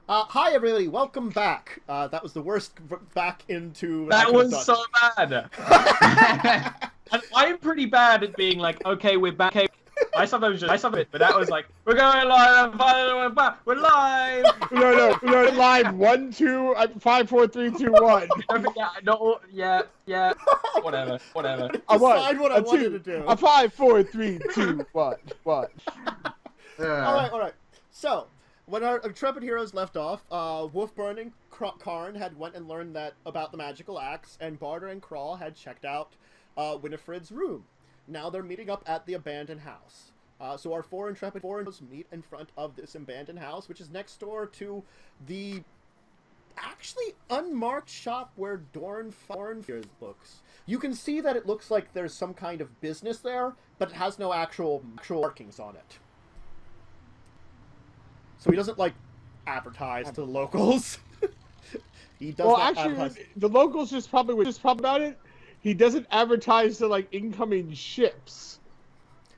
Hi everybody, welcome back. That was the worst back into... That was so bad. And I'm pretty bad at being like, okay, we're back. Okay. I sometimes it, but that was like, we're going live, we're live. No, live. 1, 2, 5, 4, 3, 2, 1. Yeah, whatever. Decide what I wanted to do. A 5, 4, 3, 2, 1. All right. So, when our intrepid heroes left off, Wolf-burning Karn had went and learned about the magical axe, and Barter and Crawl had checked out Winifred's room. Now they're meeting up at the abandoned house. So our four intrepid heroes meet in front of this abandoned house, which is next door to the actually unmarked shop where Dorn looks. You can see that it looks like there's some kind of business there, but it has no actual markings on it. So he doesn't, like, advertise to the locals. He does not advertise. The locals just probably about it. He doesn't advertise to, like, incoming ships.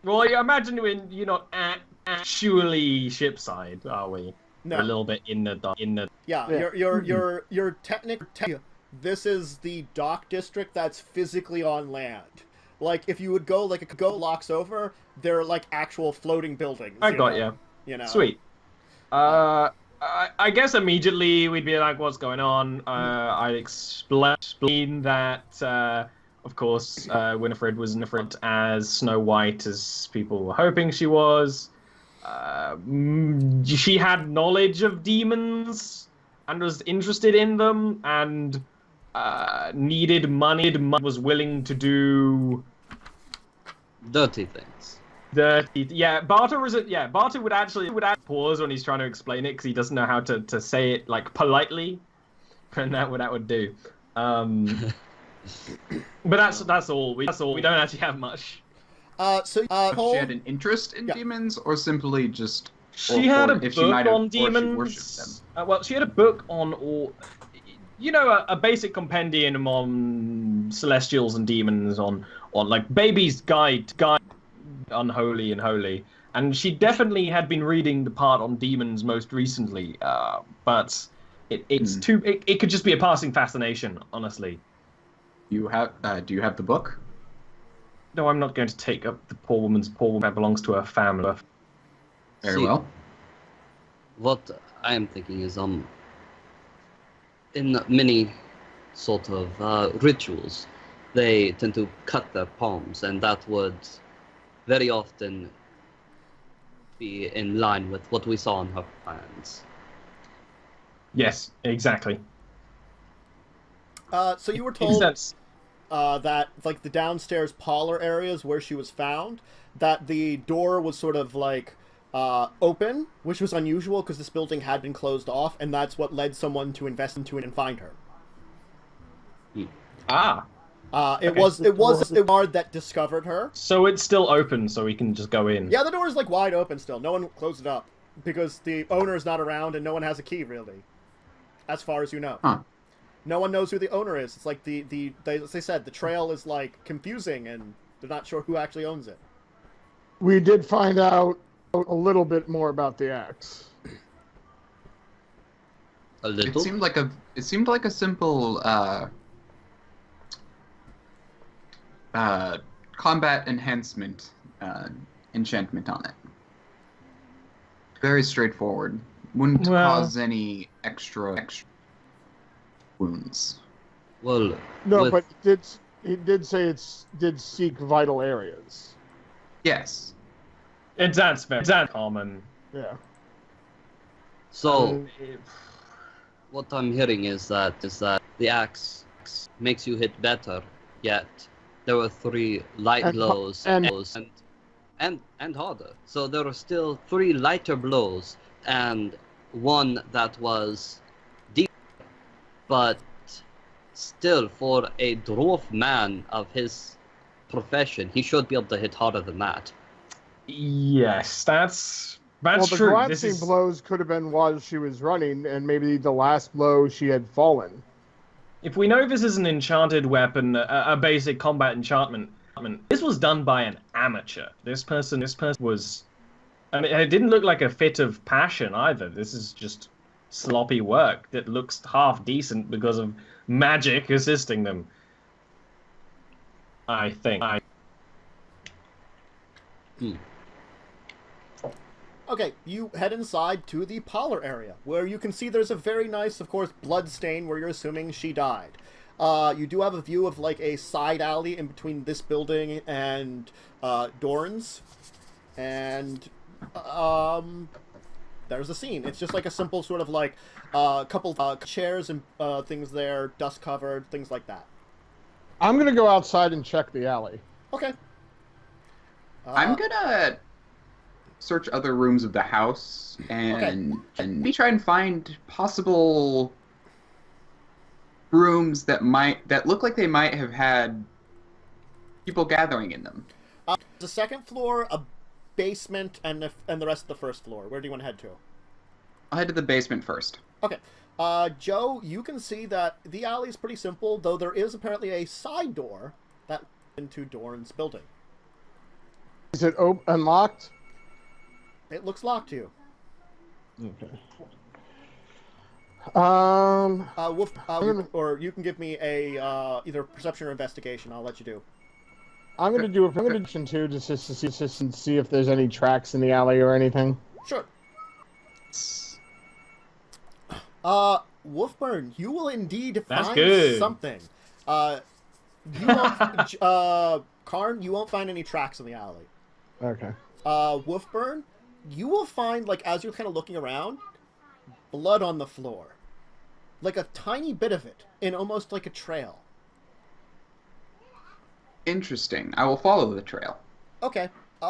Well, you imagine you're not actually shipside, are we? No. We're a little bit in the. Yeah. You're technically. This is the dock district that's physically on land. Like, if you would go, like, locks over, they're, like, actual floating buildings. I got you. You know? Sweet. I guess immediately we'd be like, what's going on? I'd explain that, of course, Winifred was Winifred as Snow White as people were hoping she was. She had knowledge of demons and was interested in them and needed money, was willing to do dirty things. Barter would actually pause when he's trying to explain it because he doesn't know how to say it like politely, and that would do. But that's all. We don't actually have much. She had an interest in demons, or simply just she had a book on demons. Well, she had a book on all. A basic compendium on celestials and demons on like Baby's Guide. Unholy and holy, and she definitely had been reading the part on demons most recently, but it could just be a passing fascination, honestly. Do you have the book? No, I'm not going to take up the poor woman that belongs to her family. Very well. What I am thinking is in many sort of rituals, they tend to cut their palms, and that would very often be in line with what we saw in her plans. Yes, exactly. So you were told that, like, the downstairs parlor areas where she was found, that the door was sort of, like, open, which was unusual because this building had been closed off, and that's what led someone to invest into it and find her. It was the guard that discovered her. So it's still open, so we can just go in. Yeah, the door is, like, wide open still. No one closed it up because the owner is not around and no one has a key, really, as far as you know. Huh. No one knows who the owner is. It's like as they said, the trail is, like, confusing and they're not sure who actually owns it. We did find out a little bit more about the axe. A little. It seemed like a simple combat enhancement enchantment on it. Very straightforward. Wouldn't cause any extra wounds. Well, no, but it did say it did seek vital areas. Yes. It's common. Yeah. So, what I'm hearing is that the axe makes you hit better, yet there were 3 light blows and harder. So there were still 3 lighter blows and 1 that was deep. But still, for a dwarf man of his profession, he should be able to hit harder than that. Yes, that's well, the true. glancing blows could have been while she was running, and maybe the last blow she had fallen. If we know this is an enchanted weapon, a basic combat enchantment, this was done by an amateur. This person was... I mean, it didn't look like a fit of passion either. This is just sloppy work that looks half decent because of magic assisting them. I think. Okay, you head inside to the parlor area, where you can see there's a very nice, of course, blood stain where you're assuming she died. You do have a view of, like, a side alley in between this building and Dorn's. And, there's a scene. It's just like a simple sort of, like, couple chairs and things there, dust covered, things like that. I'm gonna go outside and check the alley. Okay. I'm gonna search other rooms of the house and maybe try and find possible rooms that look like they might have had people gathering in them. The second floor, a basement, and the rest of the first floor. Where do you want to head to? I'll head to the basement first. Okay. Joe, you can see that the alley is pretty simple, though there is apparently a side door that into Dorn's building. Is it unlocked? It looks locked to you. Okay. Wolf, or you can give me a either perception or investigation. I'll let you do. I'm gonna do a prediction too, just to see if there's any tracks in the alley or anything. Sure. Wolfburn, you will indeed find something. You won't, Karn, you won't find any tracks in the alley. Okay. Wolfburn, you will find, like, as you're kind of looking around, blood on the floor. Like a tiny bit of it, in almost like a trail. Interesting. I will follow the trail. Okay.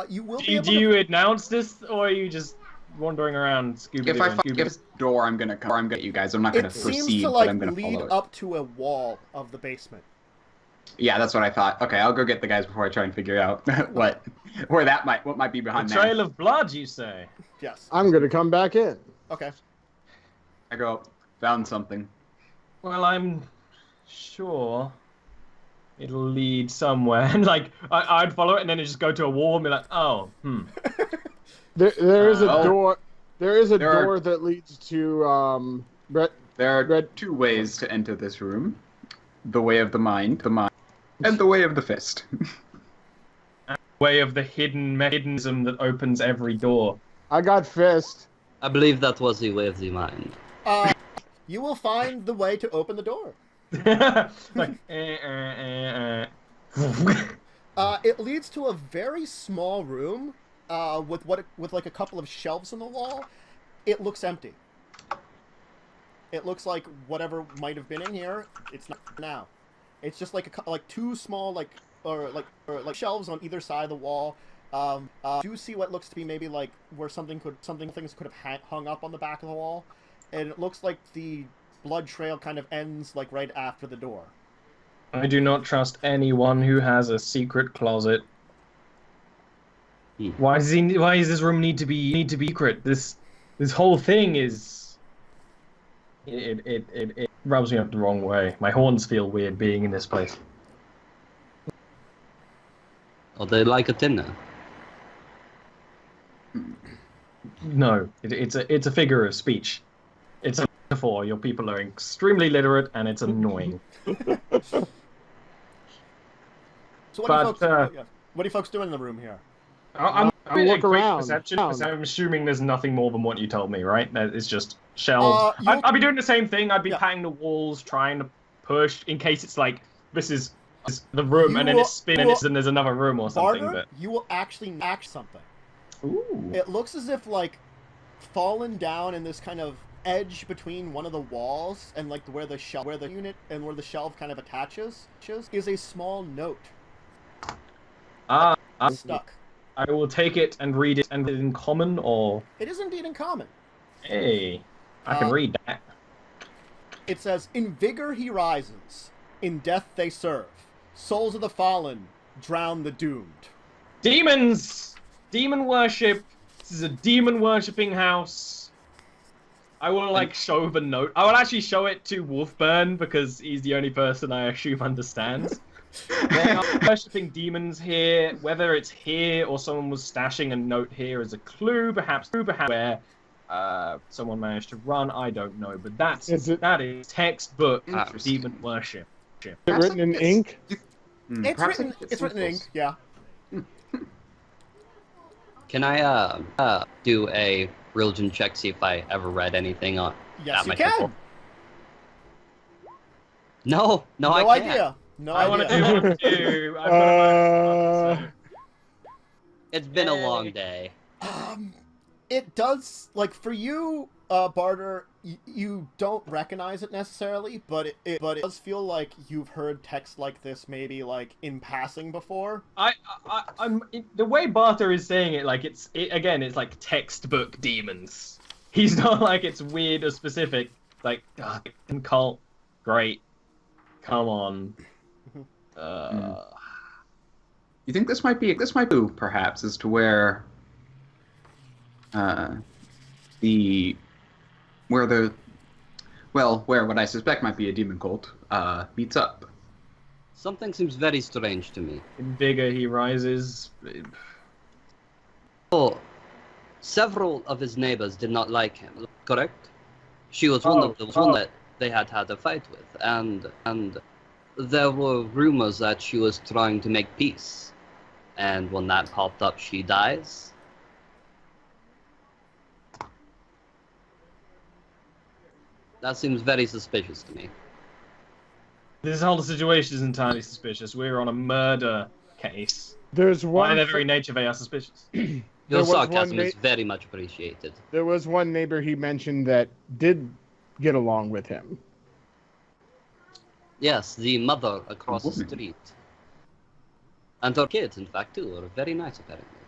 You will do you announce this, or are you just wandering around Scooby-Doo? If I find this door, I'm gonna get you guys. I'm not gonna proceed, seems to, like, but I'm gonna follow it. lead up to a wall of the basement. Yeah, that's what I thought. Okay, I'll go get the guys before I try and figure out what might be behind there. A trail of blood, you say? Yes. I'm gonna come back in. Okay. I go, found something. Well, I'm sure it'll lead somewhere. And, like, I'd follow it and then it just go to a wall and be like, oh, There is a door. There is a door that leads to There are two ways to enter this room: the way of the mind, and the way of the fist. Way of the hidden mechanism that opens every door. I got fist. I believe that was the way of the mind. You will find the way to open the door. Like, It leads to a very small room, with like a couple of shelves on the wall. It looks empty. It looks like whatever might have been in here, it's not now. It's just like two small or shelves on either side of the wall. Do you see what looks to be maybe like where things could have hung up on the back of the wall, and it looks like the blood trail kind of ends like right after the door. I do not trust anyone who has a secret closet. Why does this room need to be secret? This whole thing is it rubs me up the wrong way. My horns feel weird being in this place. Are they like a dinner? No, it's a figure of speech. It's a metaphor. Your people are extremely literate, and it's annoying. So what are you folks doing in the room here? I'm look around. Perception. I'm assuming there's nothing more than what you told me, right? That it's just shelves. I'd be doing the same thing. I'd be patting the walls, trying to push, in case it's like this is the room, and then it's spinning, and there's another room or something. Barter, you will actually match something. Ooh. It looks as if like fallen down in this kind of edge between one of the walls and like where the unit and where the shelf kind of attaches is a small note. Stuck. I will take it and read it. And in common, or it is indeed in common. Hey, I can read that. It says, "In vigor he rises, in death they serve. Souls of the fallen drown the doomed." Demons, demon worship. This is a demon worshipping house. I will like show the note. I will actually show it to Wolfburn because he's the only person I assume understands. They are worshipping demons here. Whether it's here or someone was stashing a note here as a clue, perhaps where someone managed to run. I don't know, but that is textbook demon worship. Is it written in ink? It's written in ink. Yeah. Can I do a religion check, see if I ever read anything on Yes, that you can. before? No, No I can't. idea. No I want idea. to do. I've got a It's been a long day. It does, like, for you, Barter, you don't recognize it necessarily, but it does feel like you've heard text like this maybe, like, in passing before. I'm the way Barter is saying it, like it's like textbook demons. He's not like it's weird or specific. Like cult, great, come on. You think this might be perhaps as to where where what I suspect might be a demon cult meets up. Something seems very strange to me. The bigger he rises. Oh, several of his neighbors did not like him, correct? She was one of the one that they had a fight with, and there were rumors that she was trying to make peace. And when that popped up, she dies. That seems very suspicious to me. This whole situation is entirely suspicious. We're on a murder case. There's one. By their very nature, they are suspicious. Your sarcasm is very much appreciated. There was one neighbor he mentioned that did get along with him. Yes, the mother across the street. And her kids, in fact, too, are very nice, apparently.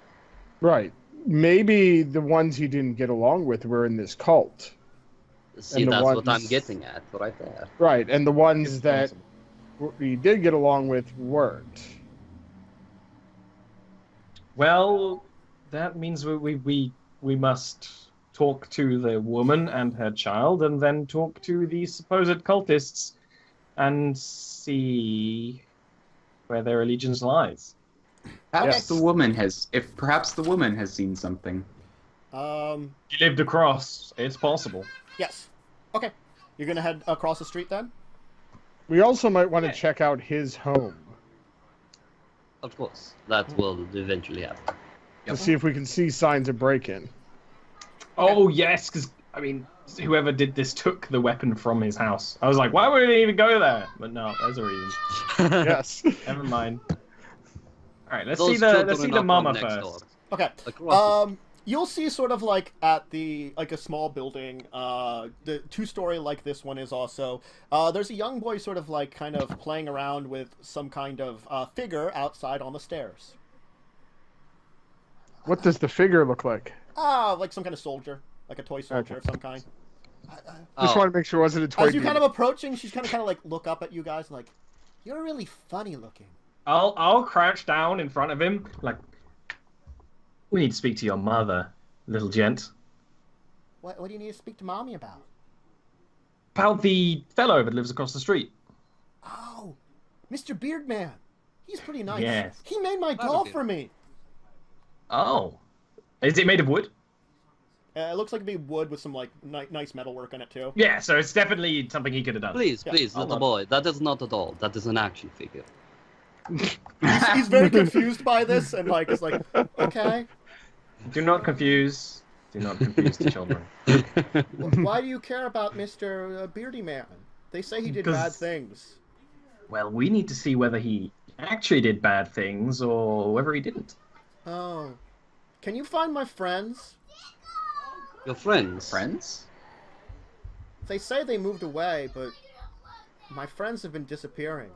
Right. Maybe the ones he didn't get along with were in this cult. See, that's what I'm getting at, right there. Right, and the ones that he did get along with weren't. Well, that means we must talk to the woman and her child, and then talk to the supposed cultists, and see where their allegiance lies. Perhaps the woman has seen something. She lived across. It's possible. Yes. Okay. You're gonna head across the street then? We also might want to check out his home. Of course. That will eventually happen. To see if we can see signs of break-in. Oh, yes, because, I mean, whoever did this took the weapon from his house. I was like, why would it even go there? But no, there's a reason. Yes. Never mind. Alright, let's see the mama first. Door. Okay. You'll see sort of like at a small building, the two-story like this one is also, there's a young boy sort of like kind of playing around with some kind of figure outside on the stairs. What does the figure look like? Like some kind of soldier, like a toy soldier of some kind. Just want to make sure it wasn't a toy. As you kind of approaching, she's kind of like look up at you guys like, you're really funny looking. I'll crouch down in front of him, like, we need to speak to your mother, little gent. What do you need to speak to Mommy about? About the fellow that lives across the street. Oh, Mr. Beardman. He's pretty nice. Yes. He made my doll for me. Oh. Is it made of wood? It looks like it'd be wood with some like nice metal work on it too. Yeah, so it's definitely something he could have done. Please, little boy. That is not a doll. That is an action figure. He's very confused by this and like is like, okay. Do not confuse the children. Why do you care about Mr. Beardy Man? They say he did bad things. Well, we need to see whether he actually did bad things or whether he didn't. Oh. Can you find my friends? Your friends? Friends? They say they moved away, but my friends have been disappearing.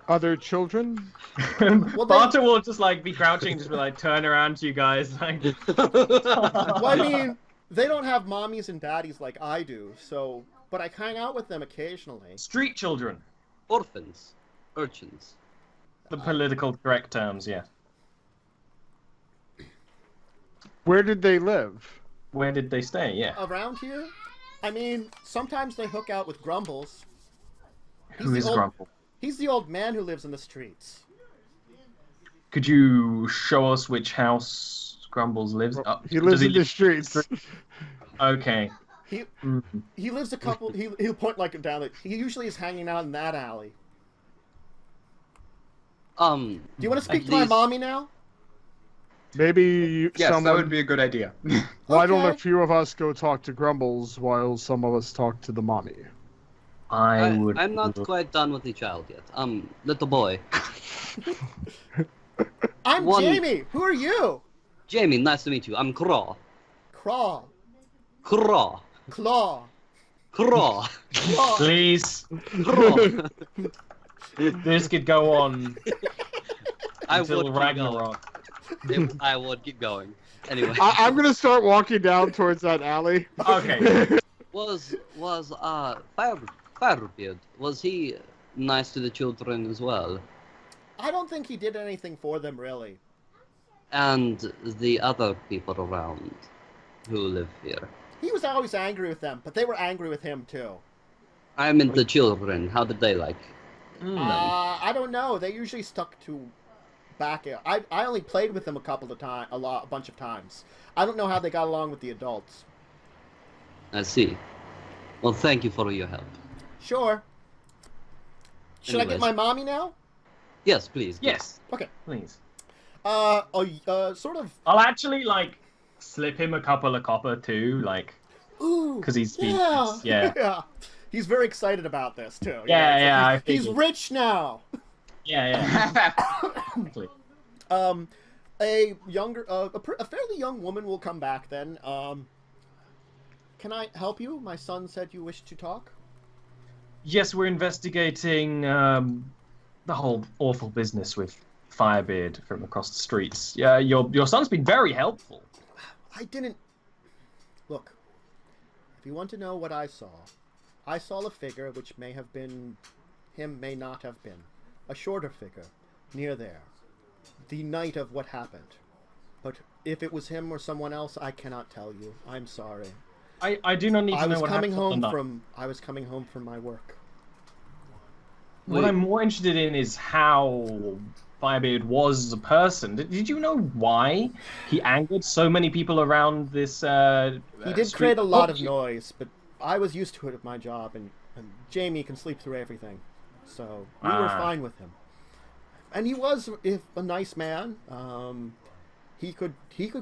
Other children? Well, Barter will just like be crouching, just be like turn around to you guys. Like... Well, I mean, they don't have mommies and daddies like I do, so but I hang out with them occasionally. Street children. Orphans. Urchins. The political correct terms, yeah. Where did they live? Where did they stay? Yeah. Around here? I mean, sometimes they hook out with Grumbles. Who is Grumble? He's the old man who lives in the streets. Could you show us which house Grumbles lives? He lives in the live streets. Okay. He lives a couple. He'll point like down. He usually is hanging out in that alley. Do you want to speak to my mommy now? Maybe yes, someone... that would be a good idea. Why don't a few of us go talk to Grumbles while some of us talk to the mommy? I'm not quite done with the child yet. Little boy. I'm Jamie. Who are you? Jamie, nice to meet you. I'm Craw. Craw. Craw. Claw. Craw. Claw. Please. Craw. This could go on until Ragnarok. I would keep going. Anyway. I'm gonna start walking down towards that alley. Okay. Was Firebeard, was he nice to the children as well? I don't think he did anything for them, really. And the other people around who live here? He was always angry with them, but they were angry with him, too. I mean the children. How did they like? I don't know. They usually stuck to back. I only played with them a bunch of times. I don't know how they got along with the adults. I see. Well, thank you for your help. Sure. Should I get my mommy now? Yes, please. Yes. Okay. Please. Sort of. I'll actually slip him a couple of copper too, Ooh. because he's yeah. He's very excited about this too. Yeah. He's rich now. Yeah. A fairly young woman will come back then. Can I help you? My son said you wished to talk. Yes, we're investigating the whole awful business with Firebeard from across the streets. Yeah, your son's been very helpful. I didn't... Look, if you want to know what I saw a figure which may have been him, may not have been. A shorter figure, near there. The night of what happened. But if it was him or someone else, I cannot tell you. I'm sorry. I do not need to know what happened. I was coming home from my work. What I'm more interested in is how Firebeard was as a person. Did you know why he angered so many people around this? He did create a lot of noise, but I was used to it at my job, and Jamie can sleep through everything, so we were fine with him. And he was a nice man. He could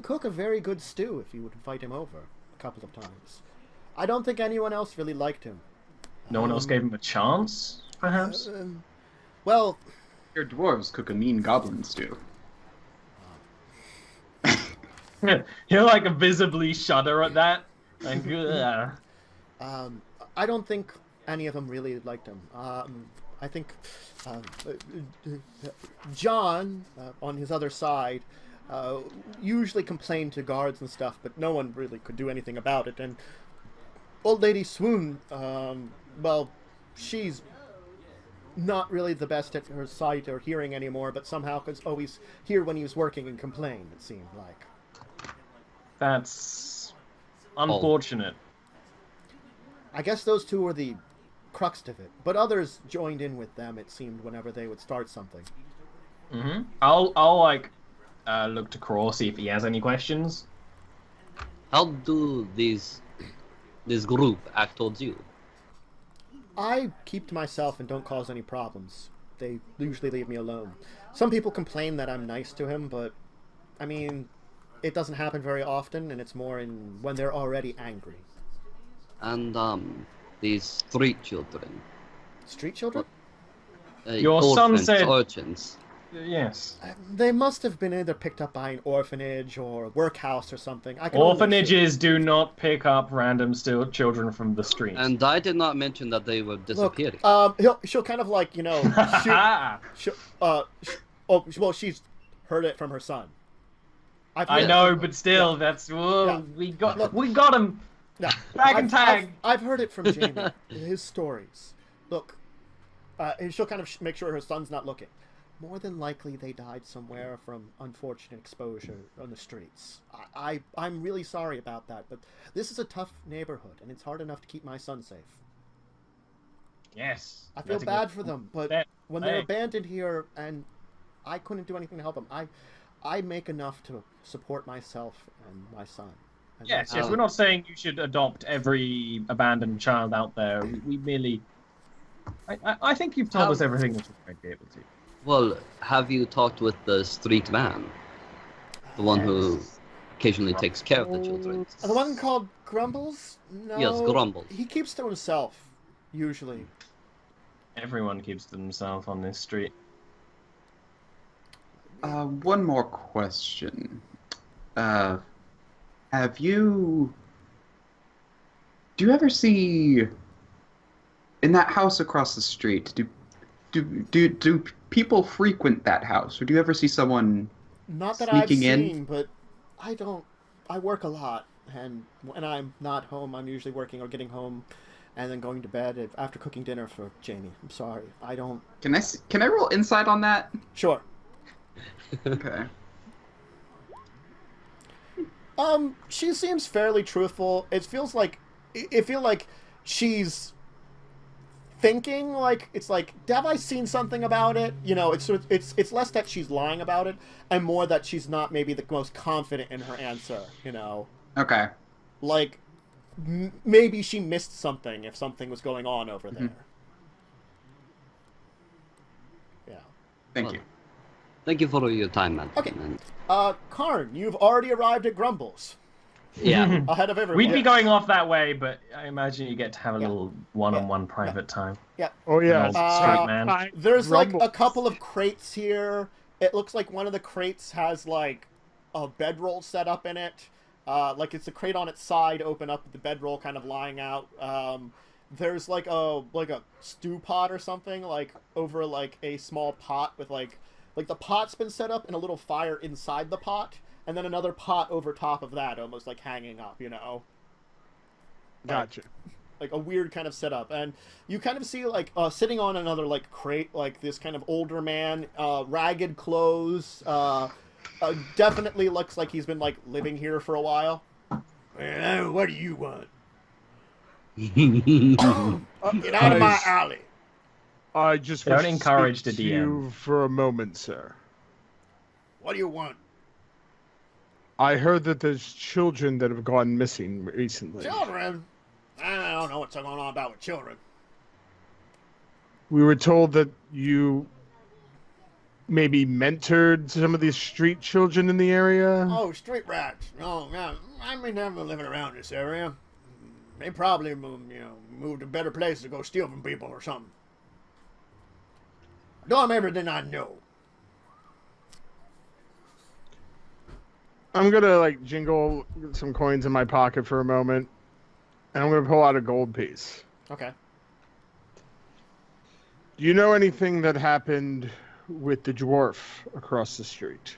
cook a very good stew if you would invite him over a couple of times. I don't think anyone else really liked him. No one else gave him a chance, perhaps? Well... Your dwarves cook a mean goblin stew. He'll visibly shudder at that. I don't think any of them really liked him. I think John, on his other side, usually complained to guards and stuff, but no one really could do anything about it. And Old Lady Swoon, well, she's not really the best at her sight or hearing anymore, but somehow could always hear when he was working and complain, it seemed like. That's unfortunate. I guess those two were the crux of it, but others joined in with them, it seemed, whenever they would start something. Mm-hmm. I'll look to Craw, see if he has any questions. How do this group act towards you? I keep to myself and don't cause any problems. They usually leave me alone. Some people complain that I'm nice to him, but, I mean, it doesn't happen very often, and it's more when they're already angry. And, these street children. Street children? Your son said... Urchins. Yes. They must have been either picked up by an orphanage or a workhouse or something. Orphanages do not pick up random children from the streets. And I did not mention that they were disappearing. Look, she'll kind of shoot. Well, she's heard it from her son. I know, but still, that's we got him. Yeah. Tag. I've heard it from Jamie. His stories. Look, and she'll kind of make sure her son's not looking. More than likely, they died somewhere from unfortunate exposure on the streets. I'm really sorry about that, but this is a tough neighborhood, and it's hard enough to keep my son safe. Yes. I feel bad for them, but when they're abandoned here, and I couldn't do anything to help them, I make enough to support myself and my son. And Yes, we're not saying you should adopt every abandoned child out there. We merely... I think you've told us everything that you might be able to. Well, have you talked with the street man? The one who occasionally takes care of the children? The one called Grumbles? No. Yes, Grumbles. He keeps to himself, usually. Everyone keeps to themselves on this street. One more question. Do you ever see in that house across the street? Do people frequent that house, or do you ever see someone not that sneaking I've in? seen, but I don't. I work a lot, and when I'm not home, I'm usually working or getting home, and then going to bed after cooking dinner for Jamie. I'm sorry, I don't. Can I roll insight on that? Sure. Okay. She seems fairly truthful. It feels like she's thinking like it's like, have I seen something about it? You know, it's less that she's lying about it and more that she's not maybe the most confident in her answer. You know. Okay. Like maybe she missed something if something was going on over there. Yeah. Thank you. Thank you for your time, man. Okay. Karn, you've already arrived at Grumbles. Yeah. Ahead of everyone. We'd be going off that way, but I imagine you get to have a little one-on-one private time. Yeah. Oh, yeah. Street man. There's Grumbles. like a couple of crates here. It looks like one of the crates has like a bedroll set up in it. Like it's a crate on its side, open up with the bedroll kind of lying out. There's like a stew pot or something like over like a small pot with like the pot's been set up and a little fire inside the pot, and then another pot over top of that, almost like hanging up, you know. Gotcha. Like a weird kind of setup, and you kind of see like sitting on another like crate, like this kind of older man, ragged clothes. Definitely looks like he's been like living here for a while. What do you want? Get out of my alley. I just Don't wish to encourage speak the to DM. you for a moment, sir. What do you want? I heard that there's children that have gone missing recently. Children? I don't know what's going on about with children. We were told that you maybe mentored some of these street children in the area. Oh, street rats. No, I mean, never living around this area. They probably, moved to better places to go steal from people or something. I know everything I know. I'm gonna like jingle some coins in my pocket for a moment, and I'm gonna pull out a gold piece. Okay. Do you know anything that happened with the dwarf across the street?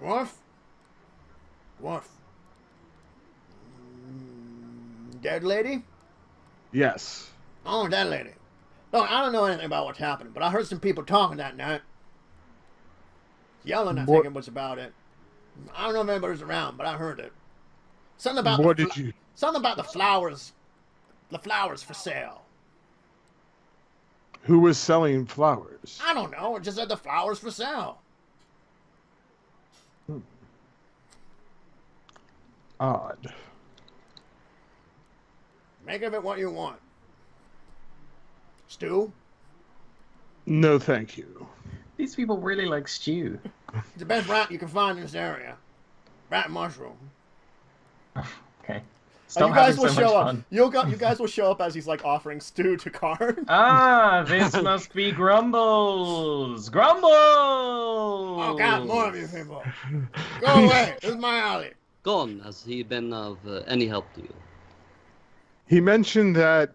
Dwarf? Dead lady? Yes. Oh, that lady. Look, I don't know anything about what's happening, but I heard some people talking that night. Yelling, I think it was about it. I don't know if anybody's around, but I heard it. Something about something about the flowers. The flowers for sale. Who was selling flowers? I don't know. It just said the flowers for sale. Odd. Make of it what you want. Stew? No, thank you. These people really like stew. It's the best rat you can find in this area. Rat mushroom. Okay. You guys will show up. You guys will show up as he's like offering stew to Karn. Ah, this must be Grumbles. Grumbles! Oh God, more of you people. Go away. This is my alley. Gone. Has he been of any help to you? He mentioned that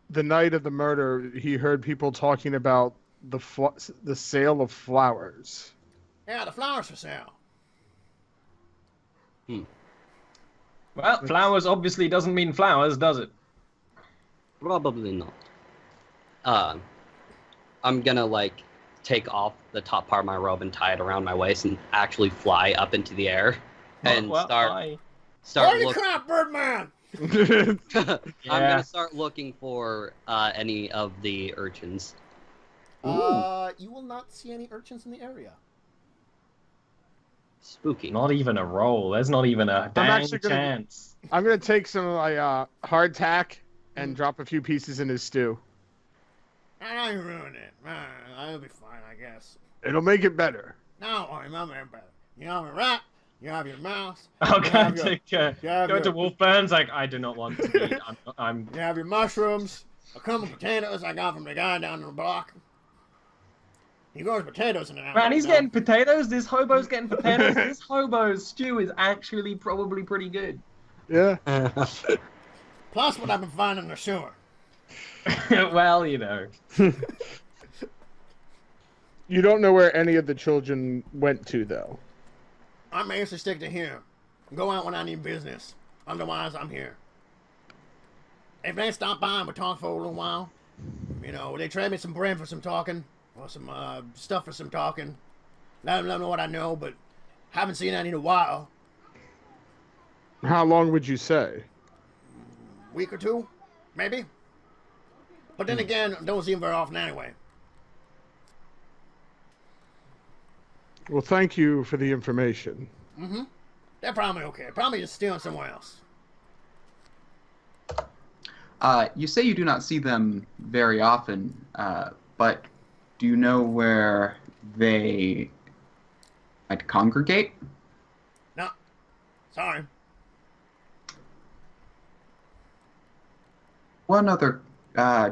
the night of the murder, he heard people talking about the sale of flowers. Yeah, the flowers for sale. Well, flowers obviously doesn't mean flowers, does it? Probably not. I'm gonna like take off the top part of my robe and tie it around my waist and actually fly up into the air and start Holy crap, Birdman! I'm gonna start looking for any of the urchins. You will not see any urchins in the area. Spooky. Not even a roll. There's not even a dang chance. I'm gonna take some of my hardtack and drop a few pieces in his stew. I ruin it. I'll be fine, I guess. It'll make it better. No, I'm better. You have a rat. You have your mouse. Okay, go to Wolf Burns. Like, I do not want to eat. I'm. You have your mushrooms. A couple of potatoes I got from the guy down the block. He grows potatoes in the house. Man, he's getting potatoes. This hobo's getting potatoes. This hobo's stew is actually probably pretty good. Yeah. Plus what I've been finding in the sewer. Well, you know. You don't know where any of the children went to, though. I may to stick to here. Go out when I need business. Otherwise, I'm here. If they stop by and we talk for a little while, you know, they trade me some bread for some talking, or some stuff for some talking. Let them know what I know, but haven't seen any in a while. How long would you say? Week or two, maybe. But then again, don't see them very often anyway. Well, thank you for the information. Mm-hmm. They're probably okay. Probably just stealing somewhere else. You say you do not see them very often, but do you know where they might congregate? No. Sorry. One other,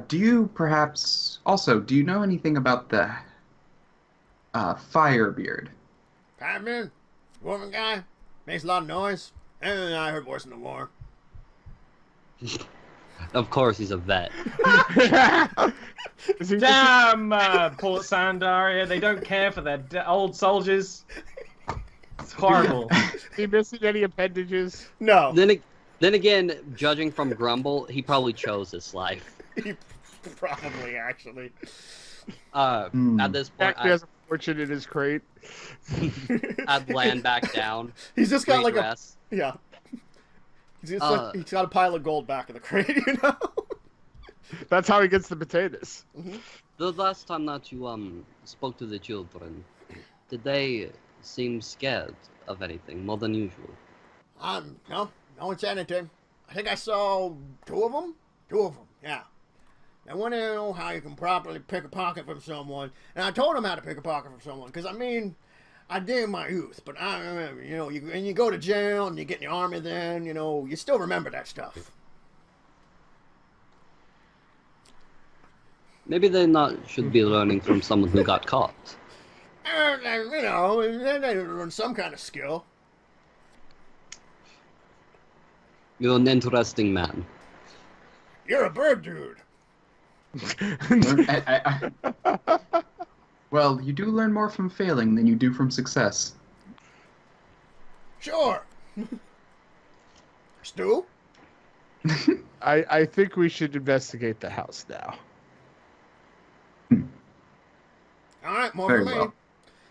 do you know anything about the Firebeard? Firebeard? Woman guy? Makes a lot of noise. And I heard worse in the war. Of course, he's a vet. Damn, Port Sandaria. They don't care for their old soldiers. It's horrible. Is he missing any appendages? No. Then again, judging from Grumble, he probably chose this life. He probably, actually. At this point, He has a fortune in his crate. I'd land back down. He's just got like rest. Yeah. He's got a pile of gold back in the crate, you know? That's how he gets the potatoes. Mm-hmm. The last time that you spoke to the children, did they seem scared of anything more than usual? No one said anything. I think I saw two of them, yeah. I want to know how you can properly pick a pocket from someone, and I told him how to pick a pocket from someone, because I mean, I did in my youth, but I remember, you know, you go to jail and you get in the army then, you know, you still remember that stuff. Maybe they should be learning from someone who got caught. You know, they learn some kind of skill. You're an interesting man. You're a bird dude. Well, you do learn more from failing than you do from success. Sure. Stu? I think we should investigate the house now. All right, more Very for me. well.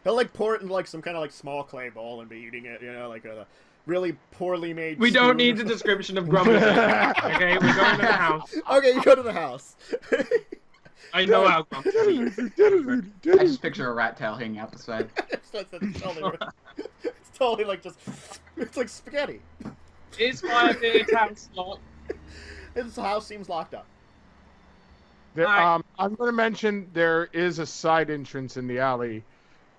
He'll like pour it in like some kind of like small clay bowl and be eating it, you know, like a really poorly made. We don't need the description of Grumble. Okay, we're going to the house. Okay, you go to the house. I know how Grumble. I just picture a rat tail hanging out the side. It's totally like just. It's like spaghetti. Is Firebeard's house locked? His house seems locked up. I'm going to mention there is a side entrance in the alley,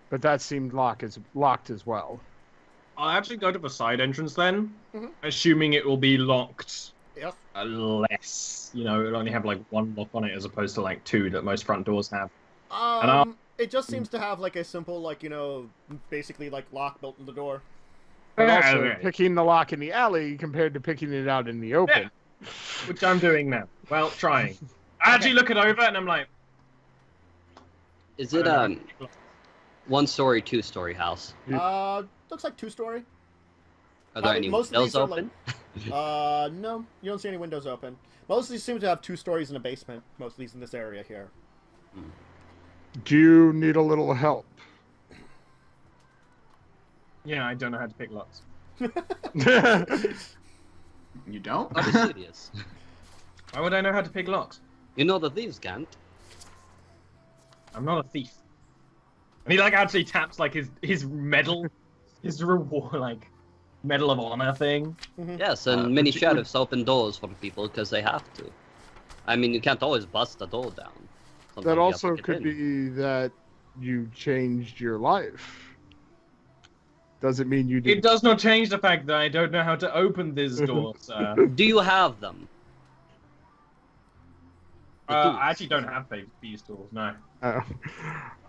but that seemed locked as well. I'll actually go to the side entrance then, assuming it will be locked. Yes. Unless, you know, it'll only have like one lock on it as opposed to like two that most front doors have. It just seems to have like a simple, like, you know, basically like lock built in the door. But also picking the lock in the alley compared to picking it out in the open. Yeah. Which I'm doing now. Well, trying. I actually look it over and I'm like... Is it a 1-story, 2-story house? Looks like 2-story. Are there any windows open? No, you don't see any windows open. Most of these seem to have 2 stories in a basement, most of these in this area here. Do you need a little help? Yeah, I don't know how to pick locks. You don't? Are you serious? Why would I know how to pick locks? You know the thieves can't. I'm not a thief. And he like actually taps like his medal His reward, like, Medal of Honor thing. Yes, and many sheriffs open doors for people because they have to. I mean, you can't always bust the door down. Sometimes That you have also to get could in. be that you changed your life. Doesn't mean you did. It does not change the fact that I don't know how to open this door, sir. Do you have them? I actually don't have these tools, no. Oh.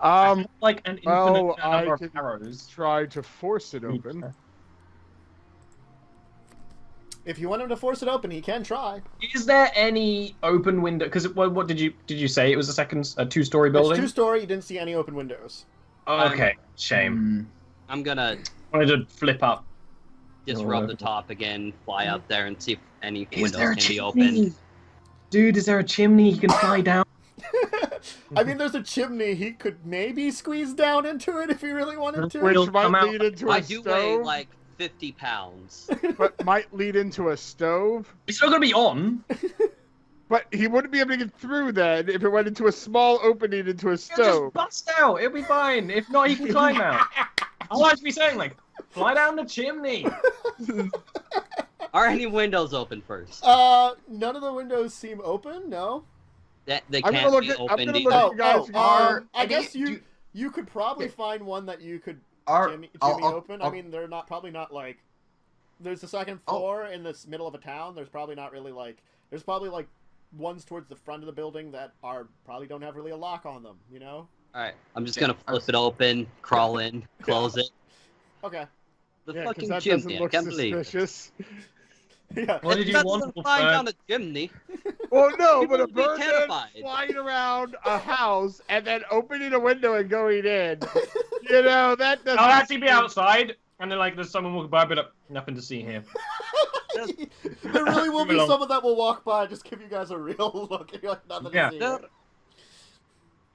I have, like an infinite I number of can arrows. try to force it open. If you want him to force it open, he can try. Is there any open window? Because what did you say? It was a two-story building. It's 2-story. You didn't see any open windows. Oh, okay, shame. I'm gonna I wanted to flip up. just rub the top again, fly out there, and see if any Is there windows a can be chimney? opened. Dude, is there a chimney you can fly down? I mean, there's a chimney. He could maybe squeeze down into it if he really wanted to. Which Come might out. lead into a I do weigh stove, like 50 pounds. but might lead into a stove. It's still gonna be on. But he wouldn't be able to get through then if it went into a small opening into a It'll stove. just bust out. It'll be fine. If not, he can climb out. Otherwise, be saying like, fly down the chimney. Are any windows open first? None of the windows seem open. No. They I'm can't gonna look be at- I'm opened gonna either. look at- guys, I any- guess do- you could probably Yeah. find one that you could Are- Jimmy I'll- open. I I'll- mean, they're probably not like. There's the second floor in this middle of a town. There's probably not really like. There's probably like ones towards the front of the building that probably don't have really a lock on them. You know. Alright, I'm just gonna flip it open, crawl in, close it. Okay. The Yeah, 'cause fucking that chimney, doesn't I look can't believe it. suspicious. Yeah. What did you That want? doesn't fly down a chimney. Well, no, People but a would be bird man terrified. flying around a house and then opening a window and going in. You know, that doesn't... I'll actually be outside, and then like there's someone walking by, but nothing to see here. There really will be Along. someone that will walk by and just give you guys a real look. And you're like, nothing Yeah. to see. There-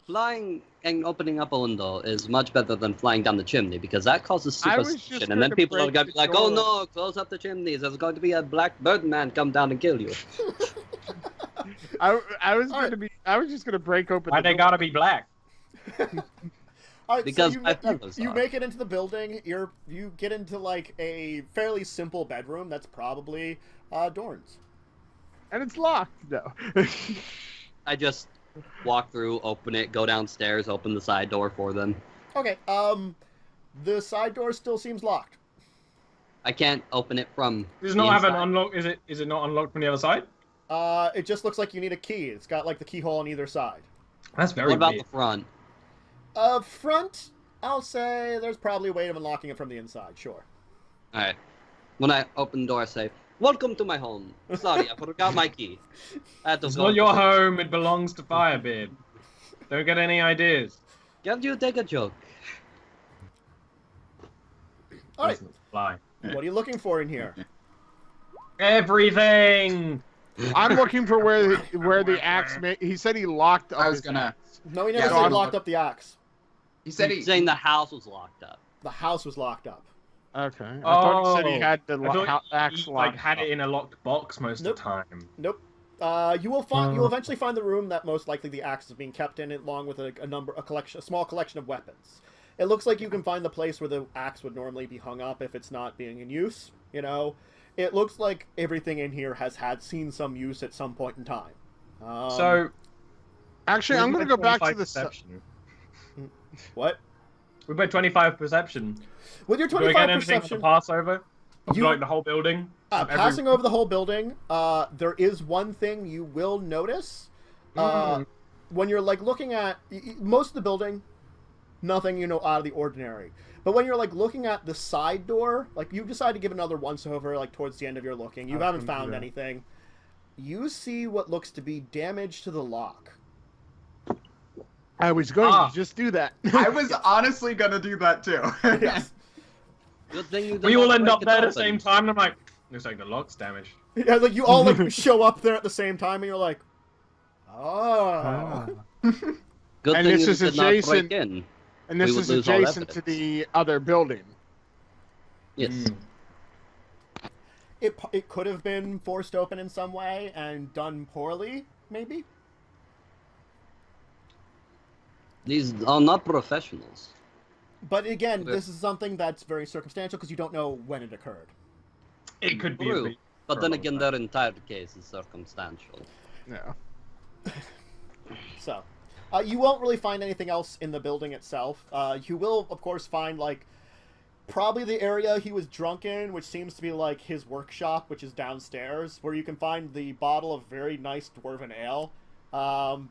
Flying and opening up a window is much better than flying down the chimney because that causes I was just superstition, and then gonna people are break gonna be the like, "Oh door. no, close up the chimneys! There's going to be a black bird man come down and kill you." I was Alright. gonna be... I was just gonna break open Why the they door. gotta be black? All right, Because so my fellows you are. make it into the building. You get into like a fairly simple bedroom that's probably Dorn's. And it's locked, no. I just walk through, open it, go downstairs, open the side door for them. Okay. The side door still seems locked. I can't open it from. Does it the not have an inside. unlock? Is it not unlocked from the other side? It just looks like you need a key. It's got like the keyhole on either side. That's very What about weird. the front? Front, I'll say there's probably a way of unlocking it from the inside. Sure. All right. When I open the door, I say, "Welcome to my home. Sorry, I forgot my key." I had to It's go not your home. It belongs to Firebeard. Don't get any ideas. Can't you take a joke? All right. Doesn't fly. What are you looking for in here? Everything. I'm looking for where the axe... He said he locked up I was his gonna. axe. No, he never Yeah, said so he I'm- locked up the axe. He said he. He's saying the house was locked up. The house was locked up. Okay. I thought he said he Oh, had the I thought axe he, locked like had up. it in a locked box most Nope. of the time. Nope. You will eventually find the room that most likely the axe is being kept in, along with a small collection of weapons. It looks like you can find the place where the axe would normally be hung up if it's not being in use. You know, it looks like everything in here has seen some use at some point in time. So Actually, I'm going to go back to the... perception. What? We bet 25 perception. With your Do I 25 get anything perception, to pass over? Of, You- like the whole building? Of every- passing over the whole building, there is one thing you will notice. When you're like looking at most of the building, nothing out of the ordinary. But when you're like looking at the side door, like you decide to give another once over, like towards the end of your looking, you haven't found anything. You see what looks to be damage to the lock. I was going to just do that. I was honestly gonna do that too. Yes. Good thing you did We not all end break up it there at the open. same time, and I'm like, looks like the lock's damaged. Yeah, like you all like show up there at the same time, and you're like, oh. Good And thing this you is did not adjacent- break in. And this We would is lose all adjacent to evidence. the other building. Yes. It could have been forced open in some way and done poorly, maybe. These are not professionals. But again, this is something that's very circumstantial because you don't know when it occurred. It could be. True. But then again, their entire case is circumstantial. Yeah. So, you won't really find anything else in the building itself. You will, of course, find, like, probably the area he was drunk in, which seems to be, like, his workshop, which is downstairs, where you can find the bottle of very nice dwarven ale,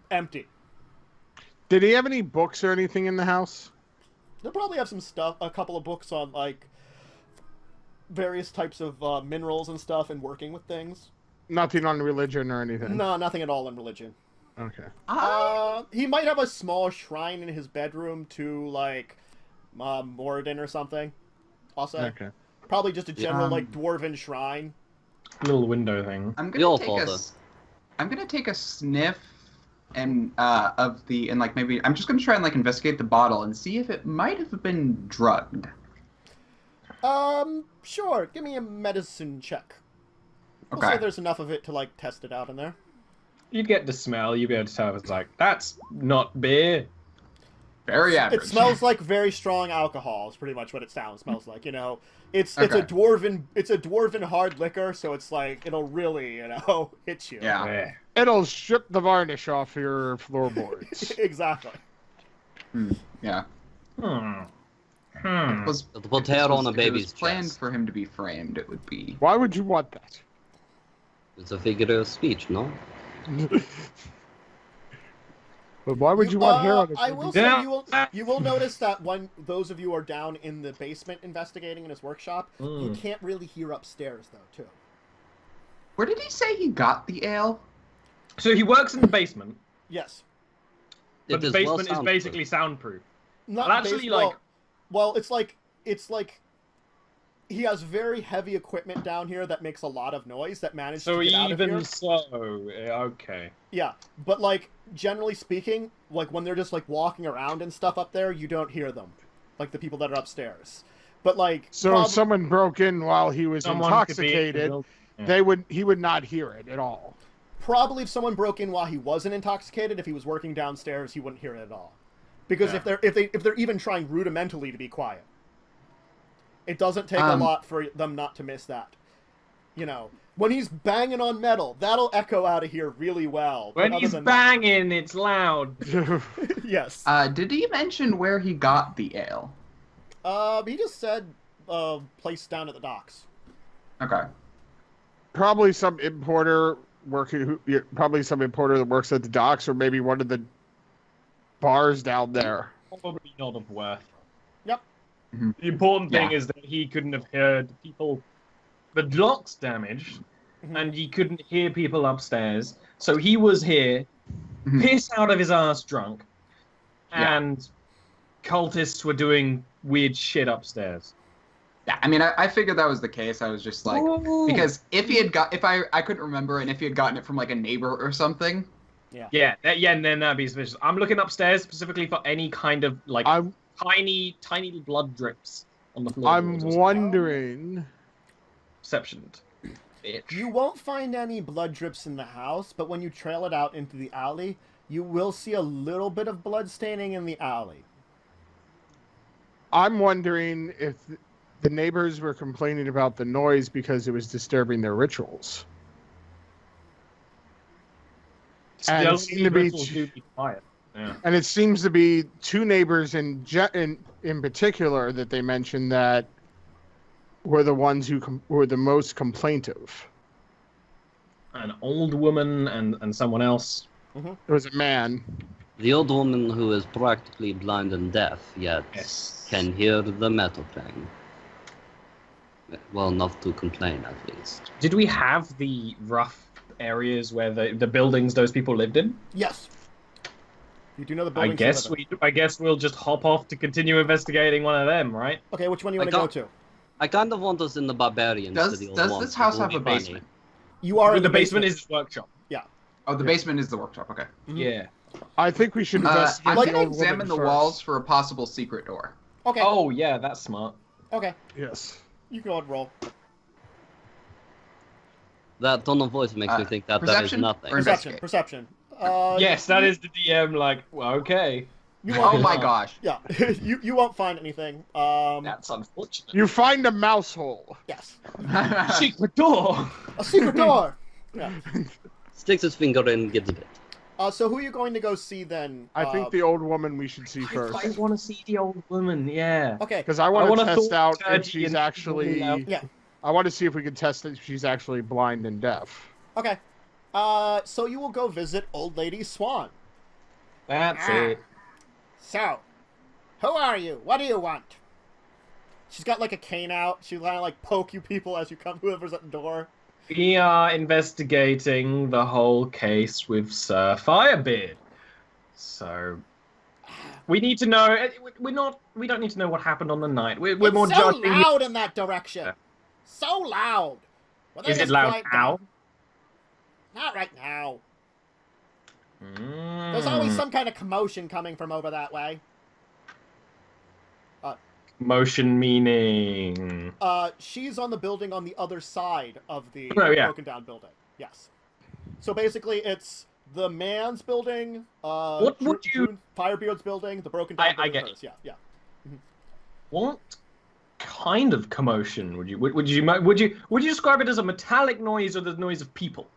empty. Did he have any books or anything in the house? They'll probably have some stuff, a couple of books on, like, various types of minerals and stuff and working with things. Nothing on religion or anything? No, nothing at all on religion. Okay. He might have a small shrine in his bedroom to, like, Moradin or something. Also, okay. Probably just a general, like, dwarven shrine. Little window thing. I'm gonna take a sniff and like maybe I'm just gonna try and like investigate the bottle and see if it might have been drugged. Sure. Give me a medicine check. We'll say there's enough of it to, like, test it out in there. You'd get the smell, you'd be able to tell if it's like, that's not beer. Very average. It smells like very strong alcohol is pretty much what it smells like, you know. It's a dwarven hard liquor, so it's like it'll really, you know, hit you. Yeah. It'll strip the varnish off your floorboards. Exactly. Yeah. It will tear on a baby's chest. Planned for him to be framed, it would be. Why would you want that? It's a figure of speech, no? But why would you want hair on it? I will say you will notice that when those of you are down in the basement investigating in his workshop, you can't really hear upstairs though, too. Where did he say he got the ale? So he works in the basement. Yes. But the basement is basically soundproof. Not actually, like. Well, it's like he has very heavy equipment down here that makes a lot of noise that manages to get out of here. Okay. Yeah, but like generally speaking, like when they're just like walking around and stuff up there, you don't hear them, like the people that are upstairs. But like, so if someone broke in while he was intoxicated, he would not hear it at all. Probably if someone broke in while he wasn't intoxicated, if he was working downstairs, he wouldn't hear it at all. Because if they're even trying rudimentally to be quiet, it doesn't take a lot for them not to miss that. You know, when he's banging on metal, that'll echo out of here really well. When he's banging, it's loud. Yes. Did he mention where he got the ale? He just said place down at the docks. Okay. Probably some importer that works at the docks, or maybe one of the bars down there. Probably not of worth. Yep. Mm-hmm. The important thing is that he couldn't have heard people. The lock's damaged, and he couldn't hear people upstairs. So he was here, pissed out of his ass drunk, and cultists were doing weird shit upstairs. Yeah, I mean, I figured that was the case. I was just like, because if I couldn't remember, and if he had gotten it from like a neighbor or something. And then that'd be suspicious. I'm looking upstairs specifically for any kind of like tiny blood drips on the floor. I'm wondering. Perception. Bitch. You won't find any blood drips in the house, but when you trail it out into the alley, you will see a little bit of blood staining in the alley. I'm wondering if the neighbors were complaining about the noise because it was disturbing their rituals. And it seemed to be quiet. Yeah. And it seems to be two neighbors in particular that they mentioned that were the ones who were the most complaintive. An old woman and someone else. It was a man. The old woman who is practically blind and deaf, yet can hear the metal playing. Well enough to complain, at least. Did we have the rough areas where the buildings those people lived in? Yes. You do know the buildings. I guess we'll just hop off to continue investigating one of them, right? Okay, which one do you want to go to? I kind of want us in the barbarians. Does this house have a basement? You are in the basement is the workshop. Yeah. Oh, the basement is the workshop. Okay. Yeah. I think we should investigate. I'm going to examine the walls for a possible secret door. Okay. Oh yeah, that's smart. Okay. Yes. You go ahead and roll. That tone of voice makes me think that is nothing. Perception. Perception. Yes, that is the DM. Like, well, okay. Oh my gosh. Yeah, you won't find anything. That's unfortunate. You find a mouse hole. Yes. Secret door. A secret door. Yeah. Sticks his finger in, gets bit. So who are you going to go see then? I think the old woman we should see first. I want to see the old woman. Yeah. Okay. Because I want to test out if Turgy she's and- actually. Yeah. I want to see if we can test if she's actually blind and deaf. Okay. So you will go visit Old Lady Swan. That's it. So, who are you? What do you want? She's got like a cane out. She's gonna like poke you people as you come, whoever's at the door. We are investigating the whole case with Sir Firebeard. So we need to know. We don't need to know what happened on the night. We're more It's so judging. loud in that direction. Yeah. So loud. Will they Is it just loud quiet now? down? Not right now. Mm. There's always some kind of commotion coming from over that way. Motion meaning. She's on the building on the other side of the Oh, yeah. broken down building. Yes. So basically, it's the man's building. What would you- Firebeard's building, the broken down I building. get hers. Yeah. What kind of commotion would you describe it as a metallic noise or the noise of people?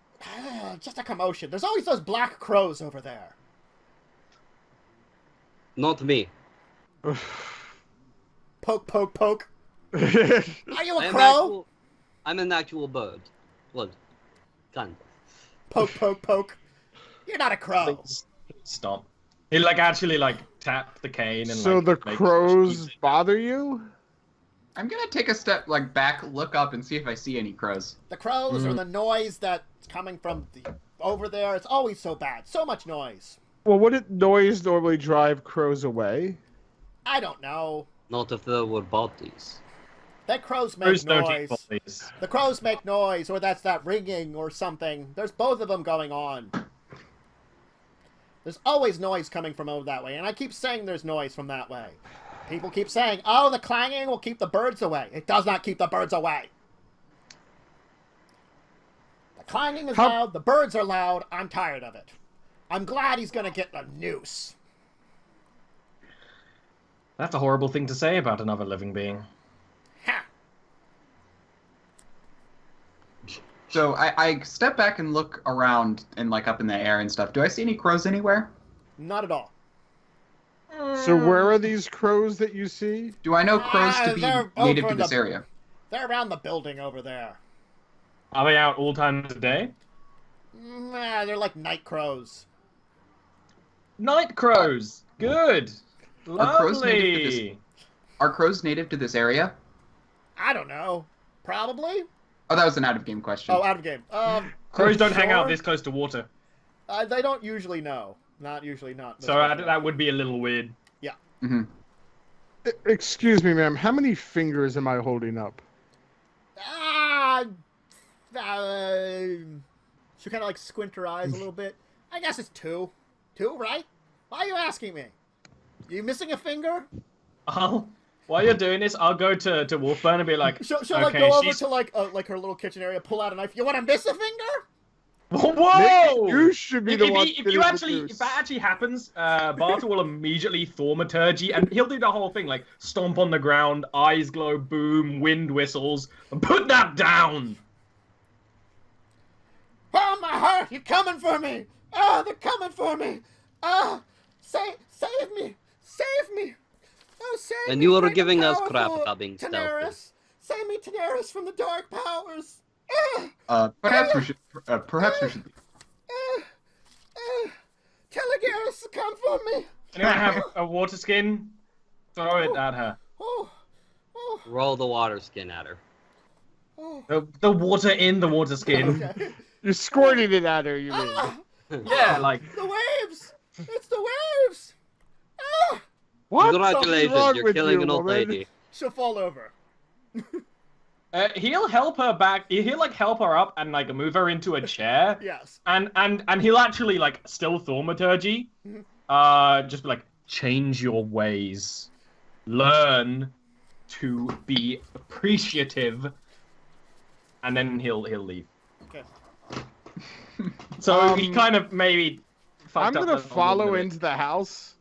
Just a commotion. There's always those black crows over there. Not me. Poke, poke, poke. Are you a crow? I'm an actual bird. Well, kind of. Poke, poke, poke. You're not a crow. Please stop. He actually tap the cane and So the make crows music. bother you? I'm gonna take a step back, look up, and see if I see any crows. The crows or the noise that's coming from over there. It's always so bad. So much noise. Well, wouldn't noise normally drive crows away? I don't know. Not if there were bodies. That crows make Crows don't eat noise. bodies. The crows make noise, or that's that ringing or something. There's both of them going on. There's always noise coming from over that way, and I keep saying there's noise from that way. People keep saying, oh, the clanging will keep the birds away. It does not keep the birds away. The clanging is loud, the birds are loud, I'm tired of it. I'm glad he's gonna get a noose. That's a horrible thing to say about another living being. Ha! So I step back and look around and up in the air and stuff. Do I see any crows anywhere? Not at all. So where are these crows that you see? Do I know crows to be they're native over to this the- area? They're around the building over there. Are they out all times of day? Nah, they're like night crows. Night crows. Good. Are crows native to Lovely. Are crows native to this area? I don't know. Probably? Oh, that was an out-of-game question. Oh, out of game. Crows don't hang out sure. this close to water. They don't usually know. Not usually, not. So that would be a little weird. Mm-hmm. Excuse me, ma'am. How many fingers am I holding up? She kind of squint her eyes a little bit. I guess it's 2. 2, right? Why are you asking me? You missing a finger? While you're doing this, I'll go to Wolfburn and be like, She'll okay, go over she's... to her little kitchen area, pull out a knife. You want to miss a finger? Whoa! Maybe you should be the one. If that actually happens, Barter will immediately thaumaturgy, and he'll do the whole thing, stomp on the ground, eyes glow, boom, wind whistles, and put that down. Oh, my heart! You're coming for me! Ah, they're coming for me! Ah, save me! Save me! Oh, save me! And you are from the giving us crap powerful about being stealthy. Daenerys. Save me, Daenerys, from the dark powers! Perhaps we should. Tell Daenerys to come for me! Anyone have a water skin? Throw it at her. Oh, Roll the water skin at her. The water in the water skin. okay. You're squirting it at her, you mean? Ah, Yeah, the waves! It's the waves! Ah! What? Congratulations, wrong you're with killing you, an old woman? lady. She'll fall over. He'll help her back. He'll help her up and move her into a chair. Yes. And he'll actually still thaumaturgy. Just be change your ways, learn to be appreciative, and then he'll leave. Okay. So he kind of maybe. I'm fucked up gonna the whole follow bit. into the house,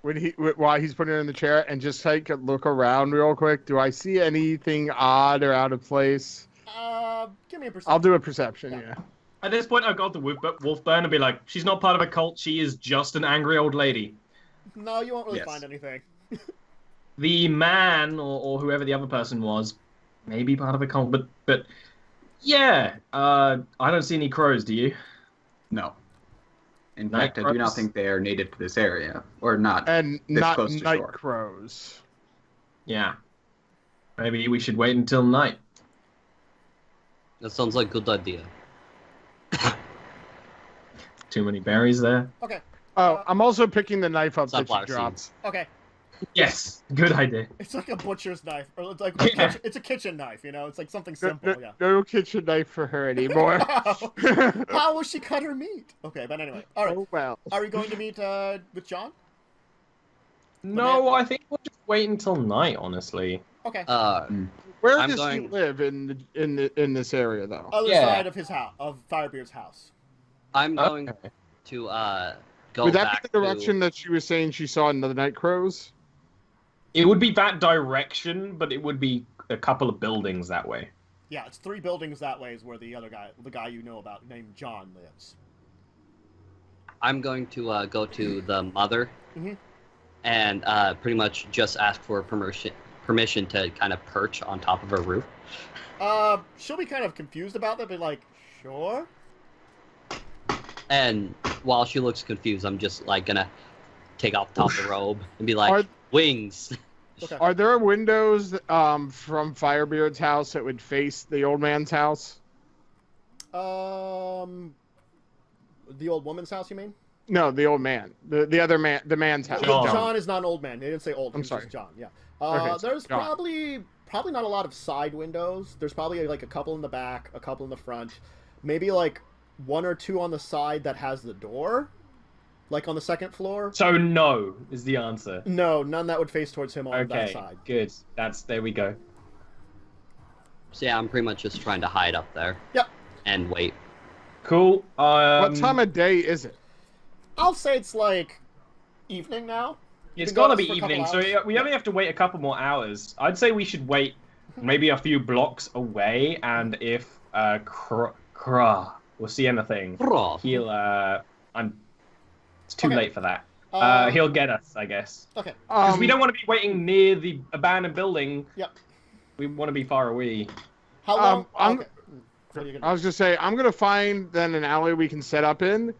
while he's putting it in the chair, and just take a look around real quick. Do I see anything odd or out of place? Give me a perception. I'll do a perception. Yeah. At this point, I've got the Wolfburn and be like, she's not part of a cult. She is just an angry old lady. No, you won't really find anything. The man or whoever the other person was, maybe part of a cult, but yeah, I don't see any crows. Do you? No. In fact, I do not think they are native to this area, or not. And this not close to night shore. crows. Yeah. Maybe we should wait until night. That sounds like a good idea. Too many berries there. Okay. Oh, I'm also picking the knife up that Sunflower she drops. Okay. Yes, good idea. It's like a butcher's knife, or it's like it's a kitchen knife. You know, it's like something simple. Yeah. No kitchen knife for her anymore. How will she cut her meat? Okay, but anyway. All right. Oh, well. Are we going to meet with John? No, I think we'll just wait until night. Honestly. Okay. Where I'm does he going- live in this area though? Other side of his house, of Firebeard's house. I'm going to go Would that back be the direction that she was saying she saw in the night crows? It would be that direction, but it would be a couple of buildings that way. Yeah, it's 3 buildings that way is where the other guy, the guy you know about named John, lives. I'm going to go to the mother and pretty much just ask for permission to kind of perch on top of her roof. She'll be kind of confused about that, but like, sure. And while she looks confused, I'm just like gonna take off the top of the robe and be like, wings. Okay. Are there windows from Firebeard's house that would face the old man's house? The old woman's house, you mean? No, the old man. The other man, the man's house. John is not an old man. They didn't say old. I'm sorry. Just John. Yeah. Okay, there's John. probably not a lot of side windows. There's probably like a couple in the back, a couple in the front, maybe like 1 or 2 on the side that has the door, like on the 2nd floor. So no is the answer. No, none that would face towards him on that Okay, side. good. There we go. So yeah, I'm pretty much just trying to hide up there. Yep. And wait. Cool. What time of day is it? I'll say it's like evening now. It's been gotta going be for a couple evening, so hours. we only have to wait a couple more hours. I'd say we should wait maybe a few blocks away, and if we'll see anything, he'll it's too Okay. late for that. He'll get us, I guess. Okay. Because we don't want to be waiting near the abandoned building. Yep. We want to be far away. How long? I'm- okay. What are you gonna I was gonna say I'm gonna find then an alley we can set up in,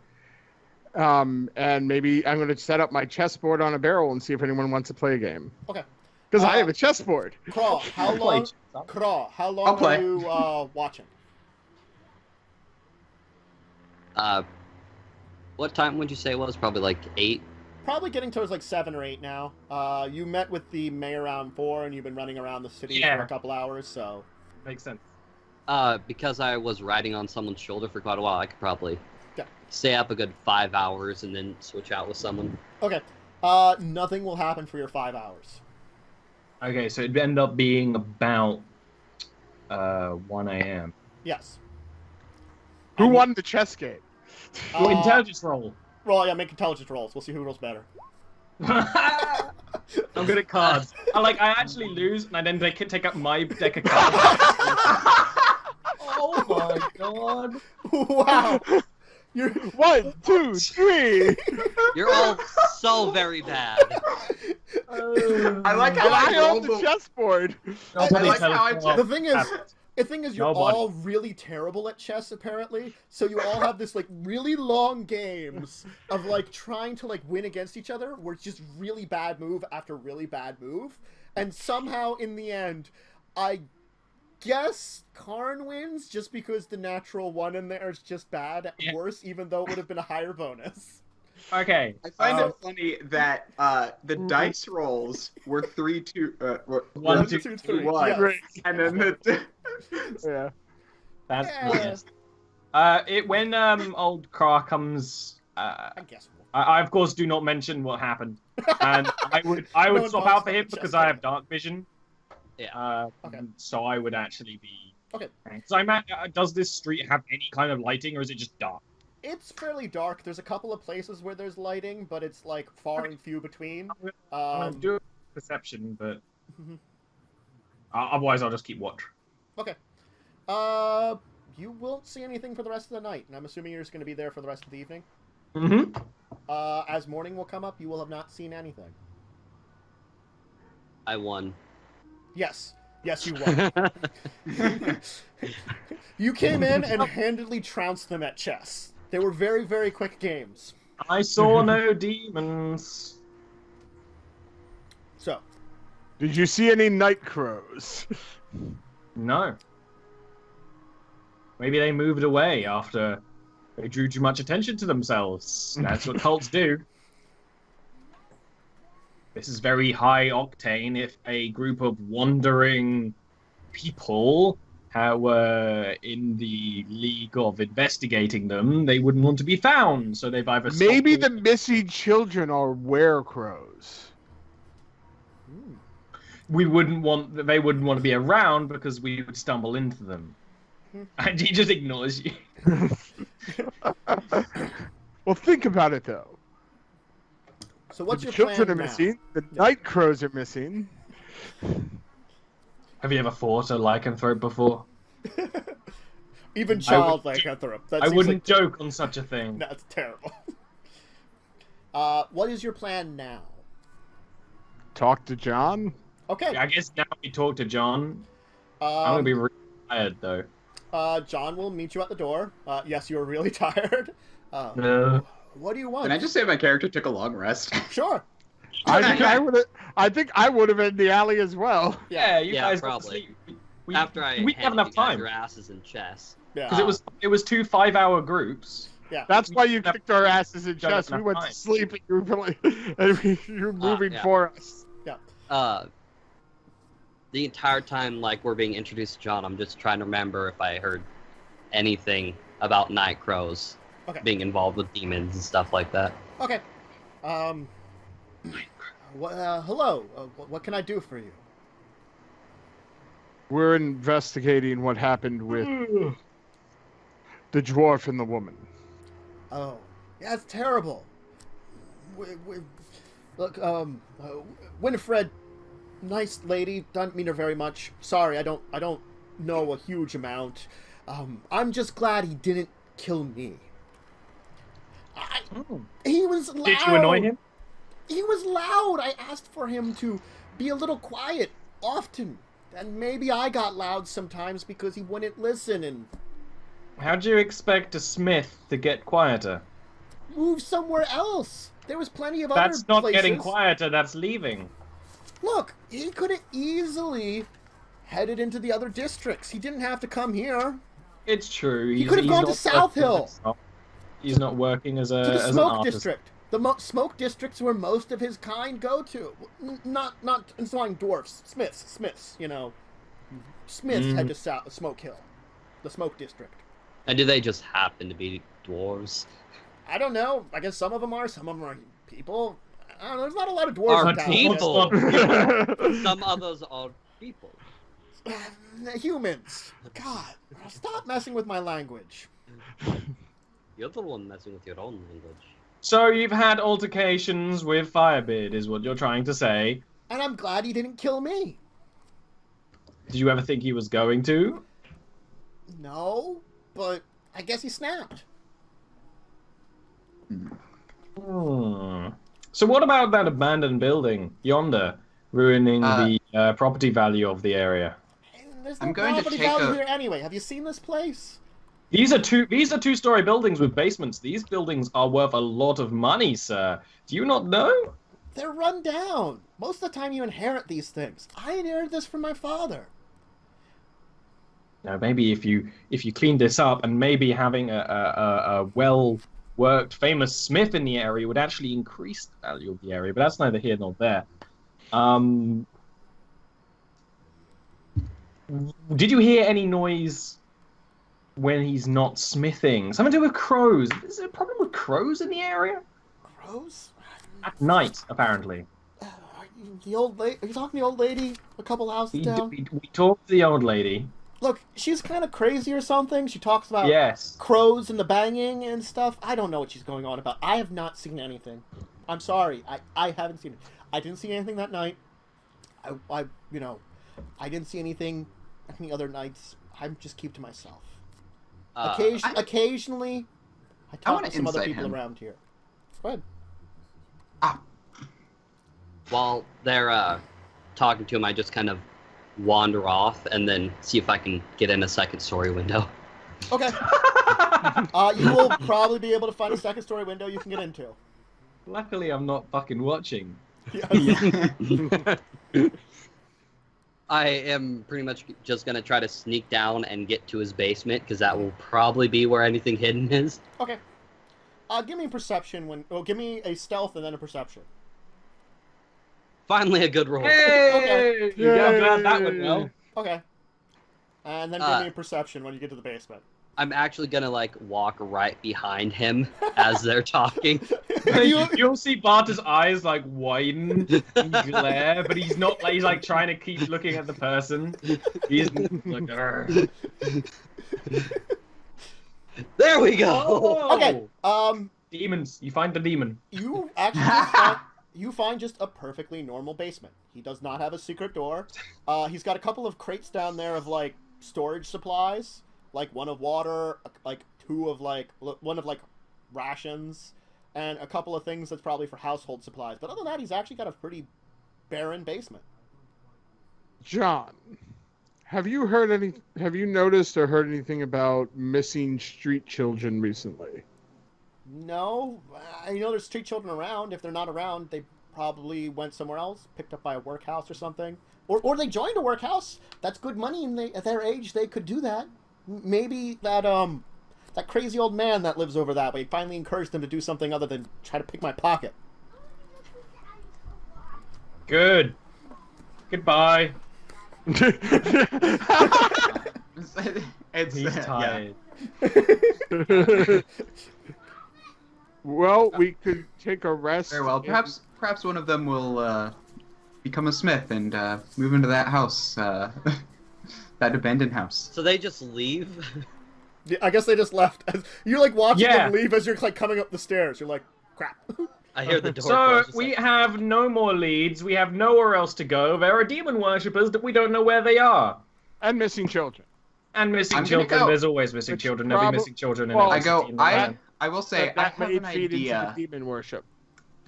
and maybe I'm gonna set up my chessboard on a barrel and see if anyone wants to play a game. Okay. Because I have a chessboard. Craw, how long? Craw, how long I'll play. are you watching? What time would you say it was? Probably like 8? Probably getting towards like 7 or 8 now. You met with the mayor around 4, and you've been running around the city for a couple hours, so... Makes sense. Because I was riding on someone's shoulder for quite a while, I could probably Yeah. stay up a good 5 hours and then switch out with someone. Okay. Nothing will happen for your 5 hours. Okay, so it'd end up being about 1 a.m. Yes. Who won the chess game? Well, intelligence roll. Roll, yeah, make intelligence rolls. We'll see who rolls better. I'm good at cards. I actually lose, and I then take up my deck of cards. Oh my god! Wow! You're 1, 2, 3. You're all so very bad. I like how I I own rolled the chessboard. I like how I The thing is, you're Nobody. all really terrible at chess, apparently. So you all have this like really long games of like trying to like win against each other, where it's just really bad move after really bad move, and somehow in the end, I guess Karn wins just because the natural 1 in there is just bad at worse, even though it would have been a higher bonus. Okay. I find it funny that the dice rolls were 3, 2, 1, 2, 3. 1, Yes. and then the Yeah. That's Yeah. when old Kra comes. I guess. I of course do not mention what happened, and I would No one swap talks out for about him the because chess I game. have dark vision. Yeah. Okay. So I would actually be. Okay. So does this street have any kind of lighting, or is it just dark? It's fairly dark. There's a couple of places where there's lighting, but it's like far and few between. I'm gonna do a perception, but otherwise I'll just keep watch. Okay. You won't see anything for the rest of the night, and I'm assuming you're just going to be there for the rest of the evening. Mm-hmm. As morning will come up, you will have not seen anything. I won. Yes. Yes, you won. You came in and handedly trounced them at chess. They were very, very quick games. I saw no demons. So. Did you see any night crows? No. Maybe they moved away after they drew too much attention to themselves. That's what cults do. This is very high octane. If a group of wandering people were in the league of investigating them, they wouldn't want to be found. So they've either maybe the missing children are werecrows. They wouldn't want to be around because we would stumble into them. And he just ignores you. Well, think about it though. So what's the your plan children are now? missing. The night crows are missing. Have you ever fought a lycanthrope before? Even child lycanthrope. I wouldn't joke on such a thing. That's terrible. What is your plan now? Talk to John. Okay. Yeah, I guess now we talk to John. I'm gonna be really tired though. John will meet you at the door. Yes, you're really tired. No. What do you want? Can I just say my character took a long rest? Sure. I think I would have in the alley as well. Yeah, you guys probably. We have enough time. Your asses in chess. Yeah. Because it was 2 5-hour groups. Yeah. That's why you kicked our asses in Don't chess. have We went time. to sleep and you were moving yeah. for us. The entire time, like, we're being introduced to John, I'm just trying to remember if I heard anything about night crows being involved with demons and stuff like that. Okay. Hello. What can I do for you? We're investigating what happened with the dwarf and the woman. Oh, yeah, it's terrible. Look, Winifred, nice lady. Don't mean her very much. Sorry, I don't know a huge amount. I'm just glad he didn't kill me. He was loud. Did you annoy him? He was loud. I asked for him to be a little quiet often. And maybe I got loud sometimes because he wouldn't listen and... How'd you expect a smith to get quieter? Move somewhere else. There was plenty of other places. That's not getting quieter, that's leaving. Look, he could have easily headed into the other districts. He didn't have to come here. It's true. He could have gone to South Hill. He's not working as a to the as smoke an artist. district. The smoke districts where most of his kind go to. Not installing dwarfs. Smiths, you know. Smiths head to Smoke Hill. The smoke district. And do they just happen to be dwarves? I don't know. I guess some of them are. Some of them are people. I don't know. There's not a lot of dwarves Are in town. people. Some others are people. Humans. God, stop messing with my language. You're the one messing with your own language. So you've had altercations with Firebeard, is what you're trying to say. And I'm glad he didn't kill me. Did you ever think he was going to? No, but I guess he snapped. So what about that abandoned building yonder, ruining the property value of the area? There's no property value here anyway. Have you seen this place? These are two-story buildings with basements. These buildings are worth a lot of money, sir. Do you not know? They're run down. Most of the time you inherit these things. I inherited this from my father. Now, maybe if you clean this up, and maybe having a well-worked, famous smith in the area would actually increase the value of the area. But that's neither here nor there. Did you hear any noise when he's not smithing? Something to do with crows. Is there a problem with crows in the area? Crows? At night, apparently. The old lady? Are you talking to the old lady a couple houses down? We talked to the old lady. Look, she's kind of crazy or something. She talks about Yes. crows and the banging and stuff. I don't know what she's going on about. I have not seen anything. I'm sorry. I haven't seen it. I didn't see anything that night. I didn't see anything any other nights. I just keep to myself. Occasionally, I talk to some other people around here. Go ahead. While they're talking to him, I just kind of wander off and then see if I can get in a second story window. Okay. You will probably be able to find a second story window you can get into. Luckily, I'm not fucking watching. Yes. I am pretty much just gonna try to sneak down and get to his basement, because that will probably be where anything hidden is. Okay. Give me a perception give me a stealth and then a perception. Finally a good roll. Hey! Okay. Yeah, I'm glad that went well. Okay. And then give me a perception when you get to the basement. I'm actually gonna walk right behind him as they're talking. You'll see Barter's eyes widen and glare, but he's not he's trying to keep looking at the person. He's like, "Argh." There we go. Oh! Okay. Demons. You find the demon. You actually find just a perfectly normal basement. He does not have a secret door. He's got a couple of crates down there of storage supplies, one of water, two of one of rations, and a couple of things that's probably for household supplies. But other than that, he's actually got a pretty barren basement. John, have you noticed or heard anything about missing street children recently? No, I know there's street children around. If they're not around, they probably went somewhere else, picked up by a workhouse or something, or they joined a workhouse. That's good money, and at their age, they could do that. Maybe that crazy old man that lives over that way finally encouraged them to do something other than try to pick my pocket. Good. Goodbye. He's tired. Yeah. Well, we could take a rest. Very well. Perhaps one of them will become a smith and move into that house, that abandoned house. So they just leave? Yeah, I guess they just left. You're watching them leave as you're coming up the stairs. You're like, crap. I hear the door So close. we have no more leads. We have nowhere else to go. There are demon worshippers that we don't know where they are. And missing children. And missing children. There's always missing children. There'll be missing children. I will say, I have an idea. Demon worship.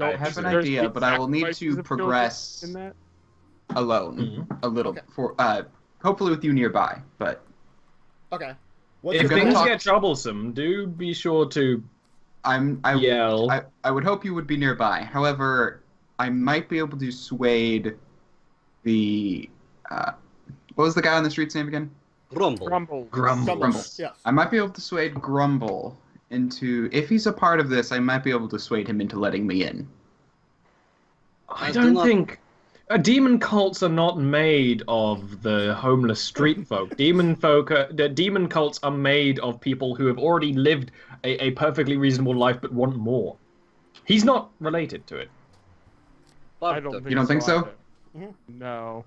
I have an idea, but I will need to progress in that? alone a little for hopefully with you nearby. But okay, if things get troublesome, do be sure to yell. I would hope you would be nearby. However, I might be able to dissuade the what was the guy on the street's name again? Grumble. Yes. I might be able to dissuade Grumble into, if he's a part of this, I might be able to dissuade him into letting me in. I don't think demon cults are not made of the homeless street folk. Demon cults are made of people who have already lived a perfectly reasonable life but want more. He's not related to it. I don't think you don't think so? No.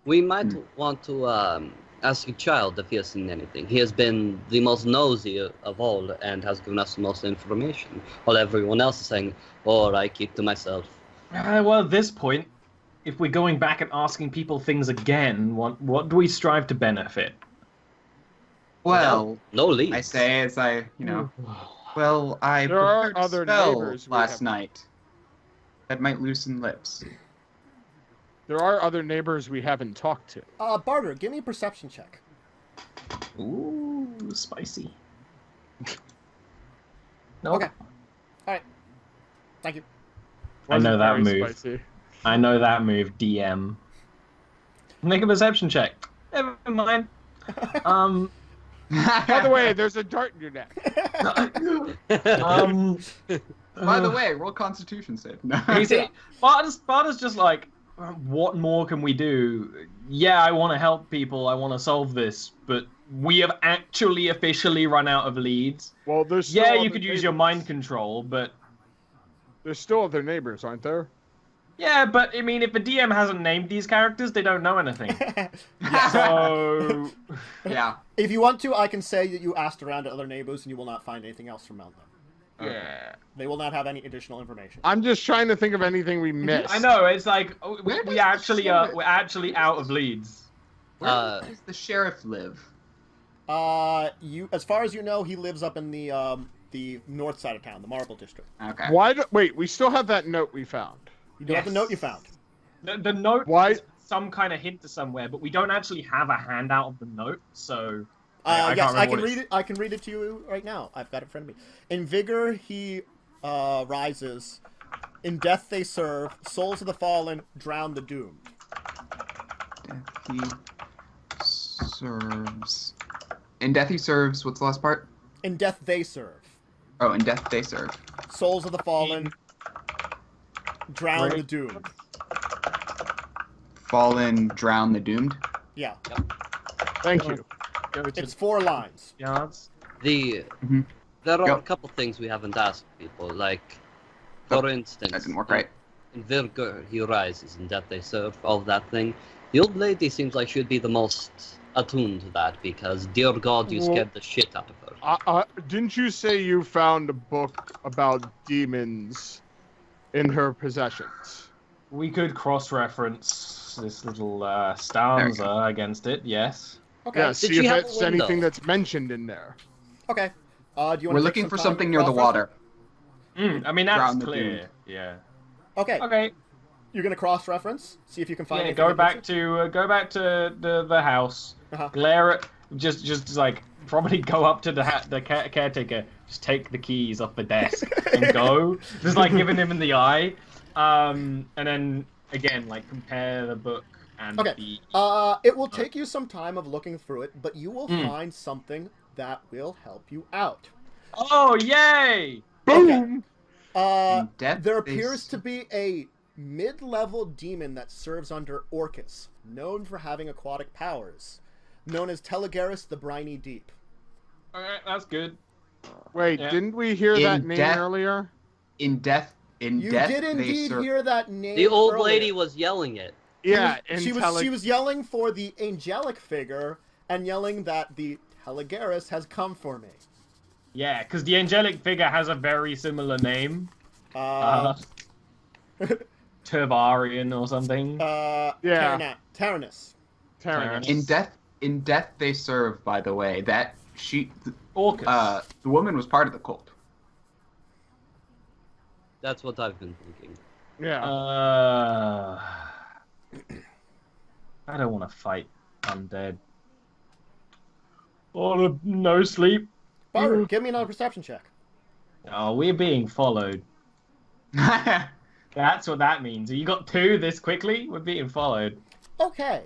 We might want to ask a child if he has seen anything. He has been the most nosy of all and has given us the most information, while everyone else is saying, "Oh, I keep to myself." Well, at this point, if we're going back and asking people things again, what do we strive to benefit? Well, no leads. I say as I prepared a spell last night that might loosen lips. There are other neighbors we haven't talked to. Barter, give me a perception check. Ooh, spicy. No. Okay. All right. Thank you. I know that move. Spicy. I know that move, DM. Make a perception check. Never mind. By the way, there's a dart in your neck. By the way, roll Constitution save. No. You see, Barter's just like, what more can we do? Yeah, I want to help people. I want to solve this, but we have actually officially run out of leads. Well, there's still you could use your mind control, but there's still other neighbors, aren't there? Yeah, but I mean, if the DM hasn't named these characters, they don't know anything. So, Yeah. If you want to, I can say that you asked around at other neighbors and you will not find anything else from them. yeah. They will not have any additional information. I'm just trying to think of anything we missed. I know, it's like, Where we does actually the are, sheriff- we're actually out of leads. Where does the sheriff live? As far as you know, he lives up in the north side of town, the Marble District. Okay. Wait, we still have that note we found. You do have the note you found. The note Why? is some kind of hint to somewhere, but we don't actually have a handout of the note, so... Yes, I can read it. I can read it to you right now. I've got it in front of me. In vigor, he rises. In death, they serve. Souls of the fallen drown the doomed. He serves. In death he serves. What's the last part? In death, they serve. Oh, in death they serve. Souls of the fallen drown Right. the doomed. Fallen, drown the doomed. Yeah, Thank you. Go to it's 4 lines. yards. There are Go. a couple things we haven't asked people, like, for instance, That didn't work right. in Vigor, he rises, in Death They Serve, all that thing. The old lady seems like she'd be the most attuned to that, because, dear God, you scared the shit out of her. Didn't you say you found a book about demons in her possessions? We could cross-reference this little stanza against it, yes. Okay. Yeah, see she if have a it's anything window? that's mentioned in there. Okay. Do you want We're looking for something near the water. I mean, that's Drown the clear. doomed. Yeah. Okay. Okay. You're gonna cross-reference. See if you can find. Yeah, anything go that back mentions- to the house. Uh-huh. Glare at just like probably go up to the caretaker. Just take the keys off the desk and go. Just like giving him in the eye. And then again like compare the book and Okay. the. It will take you some time of looking through it, but you will find something that will help you out. Oh yay! Boom! In death There they appears s- to be a mid-level demon that serves under Orcus, known for having aquatic powers, known as Telegaris the Briny Deep. Okay, that's good. Wait, Yeah. didn't we hear In that name death- earlier? In death. In You death did they indeed serve. hear that name. The old earlier. lady was yelling it. Yeah, She was yelling for the angelic figure and yelling that the Telegaris has come for me. Yeah, because the angelic figure has a very similar name. Tervarian or something. Yeah. Taranis. Terran. In death they serve. By the way, that Orcus. the woman was part of the cult. That's what I've been thinking. Yeah. I don't want to fight undead. Oh, no sleep. Byron, give me another perception check. Oh, we're being followed. That's what that means. You got 2 this quickly? We're being followed. Okay.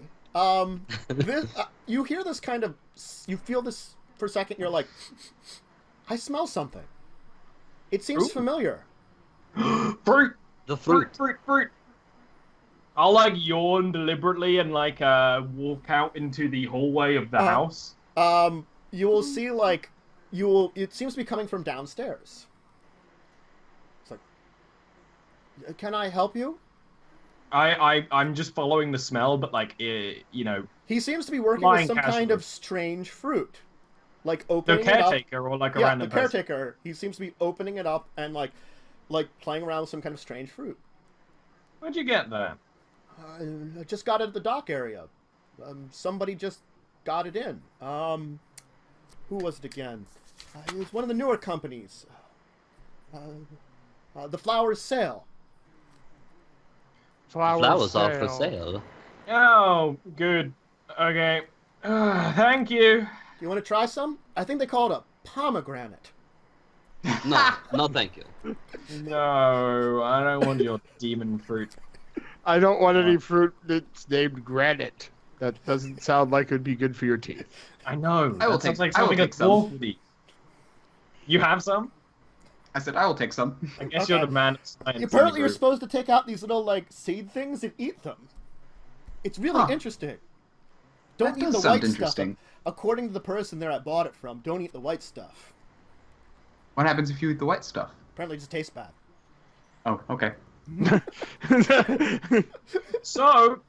This, you hear this kind of, you feel this for a second. You're like, I smell something. It seems Ooh. familiar. Fruit! The fruit. Fruit! I'll like yawn deliberately and like walk out into the hallway of the house. You will see like it seems to be coming from downstairs. It's like, can I help you? I'm just following the smell, but like you know, He seems to be working Flying with some kind casually. of strange fruit, like the opening it up. caretaker or like a Yeah, random the person. caretaker. He seems to be opening it up and like playing around with some kind of strange fruit. Where'd you get that? I just got it at the dock area. Somebody just got it in. Who was it again? It was one of the newer companies. The Flowers Sale. Flowers are for sale. Oh, good. Okay. Thank you. You want to try some? I think they call it a pomegranate. No, thank you. No, I don't want your demon fruit. I don't want any fruit that's named granite. That doesn't sound like it would be good for your teeth. I know. I will That sounds like I will something a take some. dwarf would eat. You have some? I said I will take some. I guess Okay. you're the man of science. Apparently, you're in the group. supposed to take out these little like seed things and eat them. It's really Huh. interesting. Don't That eat does the sound white interesting. stuff. According to the person there I bought it from, don't eat the white stuff. What happens if you eat the white stuff? Apparently, it just tastes bad. Oh, okay. So,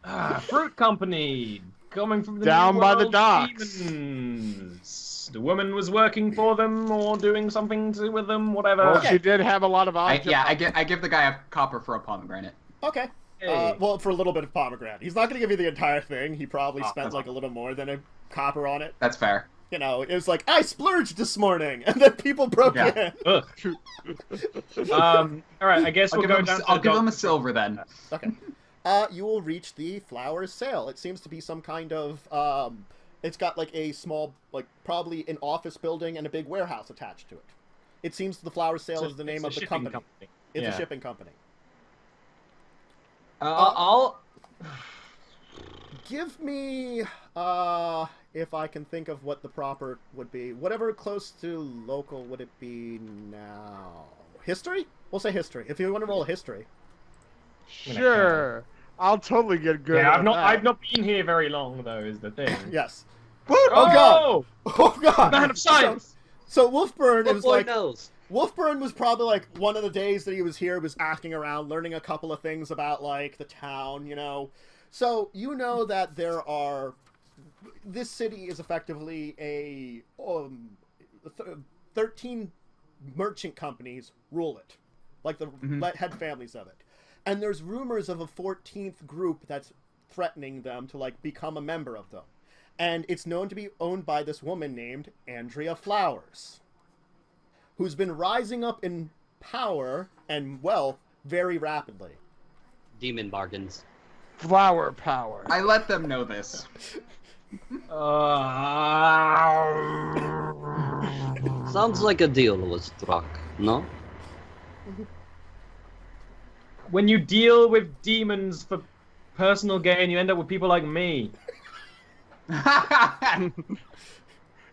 fruit company coming from the down New by the World docks. Demons. The woman was working for them or doing something to with them, whatever. Well, she did have a lot of objects. I give the guy a copper for a pomegranate. Okay. Hey. Well, for a little bit of pomegranate. He's not going to give you the entire thing. He probably spent like a little more than a copper on it. That's fair. You know, it was like, I splurged this morning, and then people broke in. All right, I guess we'll go down to I'll give him a silver then. Okay. You will reach the flowers sale. It seems to be some kind of, it's got like a small, like probably an office building and a big warehouse attached to it. It seems the flower sale is the name of the company. It's a shipping company. I'll give me, if I can think of what the proper would be. Whatever close to local would it be now? History? We'll say history. If you want to roll a history. Sure. I'll totally get good. Yeah, at I've not been here very long though, is the thing. Yes. Oh god! Oh god! Man of science! So Wolfburn, it was like knows. Wolfburn was probably like one of the days that he was here, was asking around, learning a couple of things about like the town, you know. So you know that there are, this city is effectively a 13 merchant companies rule it, like the head families of it, and there's rumors of a 14th group that's threatening them to like become a member of them, and it's known to be owned by this woman named Andrea Flowers, who's been rising up in power and wealth very rapidly. Demon bargains. Flower power. I let them know this. Sounds like a deal was struck, no? When you deal with demons for personal gain, you end up with people like me.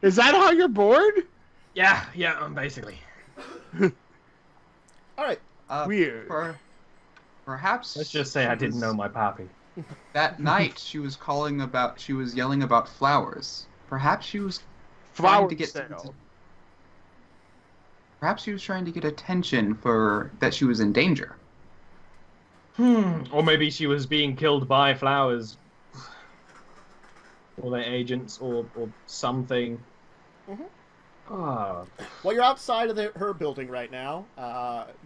Is that how you're bored? Yeah, basically. All right. Weird. Perhaps. Let's just say I didn't know my pappy. That night she was yelling about flowers. Perhaps she was Flower trying to get sale. Perhaps she was trying to get attention for that she was in danger. Or maybe she was being killed by flowers. Or their agents, or something. Well, you're outside of her building right now,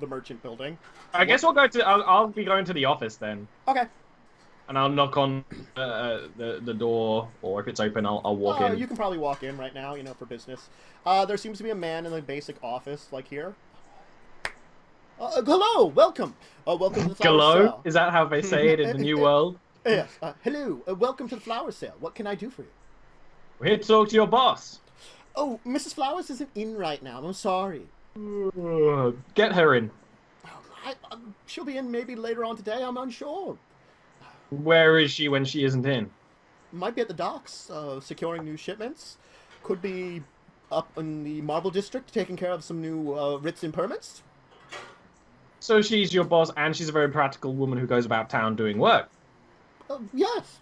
the merchant building. I guess I'll be going to the office then. Okay. And I'll knock on the door, or if it's open, I'll walk in. You can probably walk in right now, you know, for business. There seems to be a man in the basic office, like here. Hello, welcome. Welcome to the flower Hello? sale. Is that how they say it in the New World? Yes. Hello, welcome to the flower sale. What can I do for you? We're here to talk to your boss. Oh, Mrs. Flowers isn't in right now. I'm sorry. Get her in. She'll be in maybe later on today. I'm unsure. Where is she when she isn't in? Might be at the docks, securing new shipments. Could be up in the Marble District, taking care of some new writs and permits. So she's your boss, and she's a very practical woman who goes about town doing work. Yes.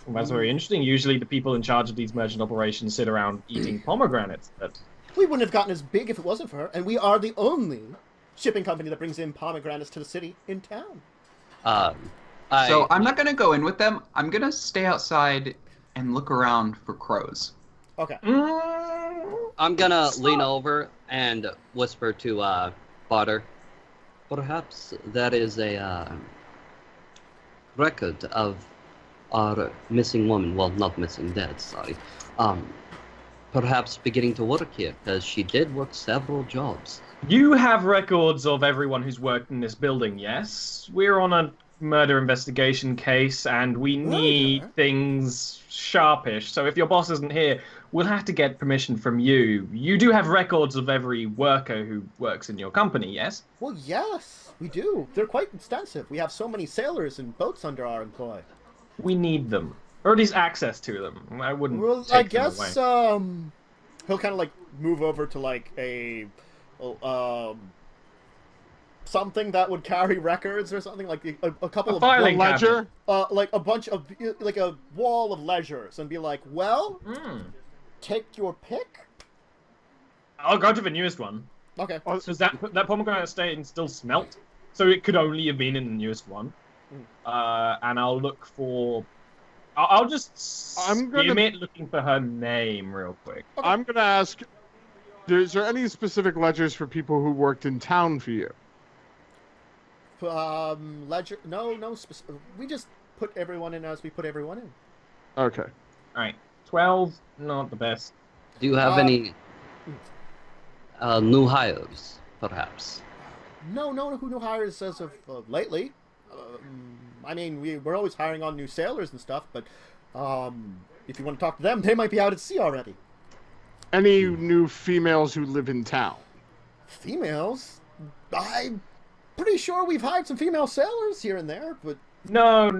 Well, that's very interesting. Usually the people in charge of these merchant operations sit around eating pomegranates. But we wouldn't have gotten as big if it wasn't for her, and we are the only shipping company that brings in pomegranates to the city in town. So I'm not going to go in with them. I'm going to stay outside and look around for crows. Okay. I'm gonna lean over and whisper to Potter. Perhaps there is a record of our missing woman. Well, not missing, dead, sorry. Perhaps beginning to work here, because she did work several jobs. You have records of everyone who's worked in this building, yes? We're on a murder investigation case, and we need things sharpish. So if your boss isn't here, we'll have to get permission from you. You do have records of every worker who works in your company, yes? Well, yes, we do. They're quite extensive. We have so many sailors and boats under our employ. We need them. Or at least access to them. I wouldn't take them away. He'll kind of like move over to like a something that would carry records or something, like a couple of filing ledger, like a bunch of like a wall of ledgers, and be like, well, take your pick. I'll go to the newest one. Okay. Does that pomegranate stain still smelt? so it could only have been in the newest one. And I'll look for. I'll just skim it looking for her name real quick. Okay. I'm gonna ask. Is there any specific ledgers for people who worked in town for you? Ledger? No specific. We just put everyone in as we put everyone in. Okay. All right. 12, not the best. Do you have any new hires, perhaps? No new hires as of lately. I mean, we're always hiring on new sailors and stuff, but if you want to talk to them, they might be out at sea already. Any new females who live in town? Females? I'm pretty sure we've hired some female sailors here and there, but... No.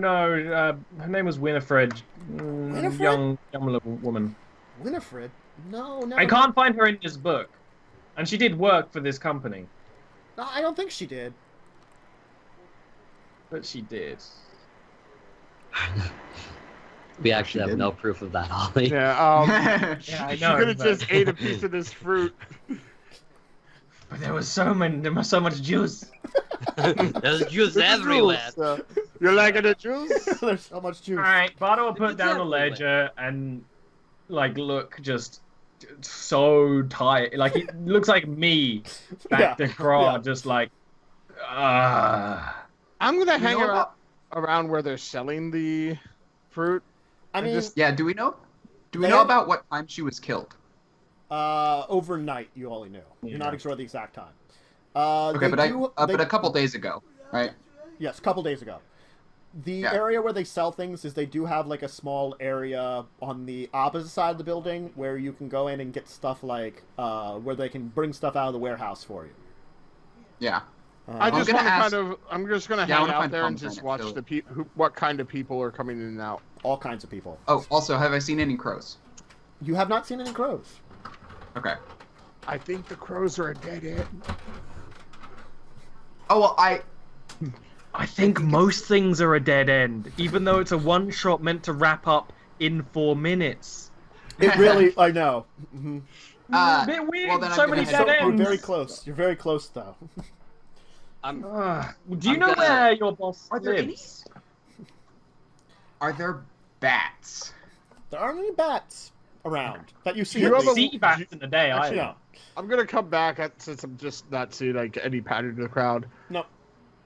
Her name was Winifred. Winifred? Young little woman. Winifred? No. I can't find her in this book. And she did work for this company. No, I don't think she did. But she did. We actually have no proof of that, Ollie. Yeah, yeah, I know. She could have just ate a piece of this fruit. But there was so much juice. There's juice everywhere. You liking the juice? There's so much juice. Alright, Bardo will put down the ledger and, like, look just so tired. Like, it looks like me back to Craw, just like, I'm gonna hang around where they're selling the fruit. I mean, do we know about what time she was killed? Overnight, you only knew. Yeah. You're not sure the exact time. Okay, but a couple days ago, right? Yes, a couple days ago. The area where they sell things is they do have like a small area on the opposite side of the building where you can go in and get stuff like where they can bring stuff out of the warehouse for you. Yeah. I'm just gonna hang out there and just watch what kind of people are coming in and out. All kinds of people. Oh, also, have I seen any crows? You have not seen any crows. Okay. I think the crows are a dead end. Oh well, I think most things are a dead end, even though it's a one-shot meant to wrap up in 4 minutes. It really, I know. Mm-hmm. A bit weird. Well, then so many dead ends. You're very close. You're very close, though. Do you know where your boss lives? Are there bats? There aren't any bats around that you see. You see bats in the day, Actually, no. I'm gonna come back since I'm just not seeing like any pattern in the crowd. No.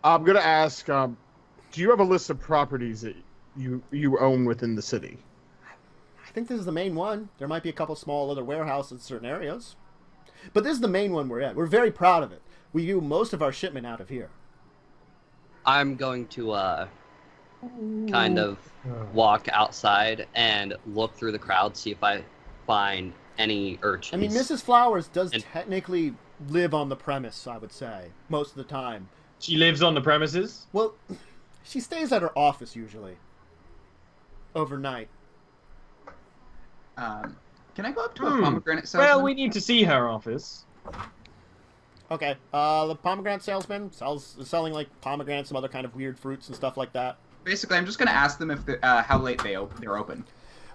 I'm gonna ask. Do you have a list of properties that you own within the city? I think this is the main one. There might be a couple small other warehouses in certain areas, but this is the main one we're at. We're very proud of it. We do most of our shipment out of here. I'm going to kind of walk outside and look through the crowd, see if I find any urchins. I mean, Mrs. Flowers does technically live on the premise, I would say, most of the time. She lives on the premises? Well, she stays at her office usually. Overnight. Can I go up to a pomegranate salesman? Well, we need to see her office. Okay, the pomegranate salesman is selling like pomegranates, some other kind of weird fruits and stuff like that. Basically, I'm just gonna ask them if how late they're open.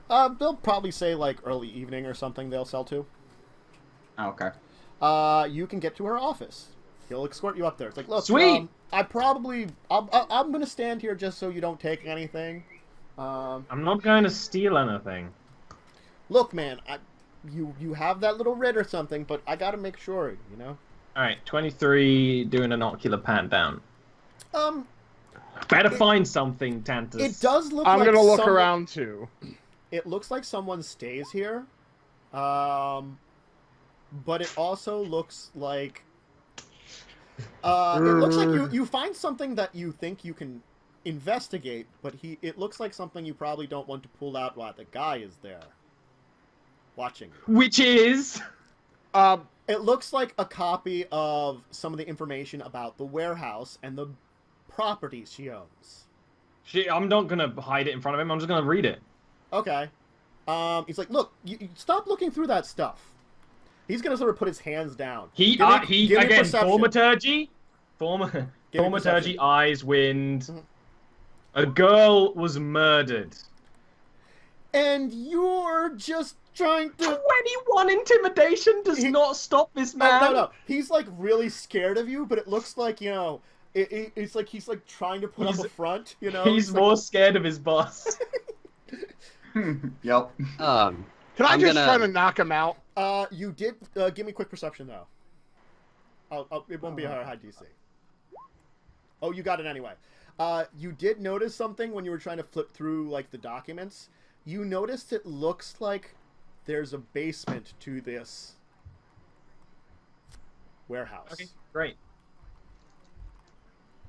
They'll probably say like early evening or something. They'll sell to. Oh, okay. You can get to her office. He'll escort you up there. It's like, look, sweet. I'm gonna stand here just so you don't take anything. I'm not going to steal anything. Look, man, you have that little writ or something, but I gotta make sure, you know. All right, 23, doing an ocular pat down. Better find something, Tantus. It does look I'm like gonna look around too. It looks like someone stays here. But it also looks like it looks like you find something that you think you can investigate, but it looks like something you probably don't want to pull out while the guy is there watching you. Which is It looks like a copy of some of the information about the warehouse and the properties she owns. I'm not gonna hide it in front of him. I'm just gonna read it. Okay. He's like, look, you stop looking through that stuff. He's gonna sort of put his hands down. He again, thaumaturgy, eyes, wind. Mm-hmm. A girl was murdered. And you're just trying to... 21 intimidation does not stop this man. No. He's like really scared of you, but it looks like, you know, It's like he's like trying to put up a front, you know. He's more scared of his boss. Yep. Can I try to knock him out? You did. Give me quick perception though. It won't be a high DC. Oh, you got it anyway. You did notice something when you were trying to flip through like the documents. You noticed it looks like there's a basement to this warehouse. Okay, great.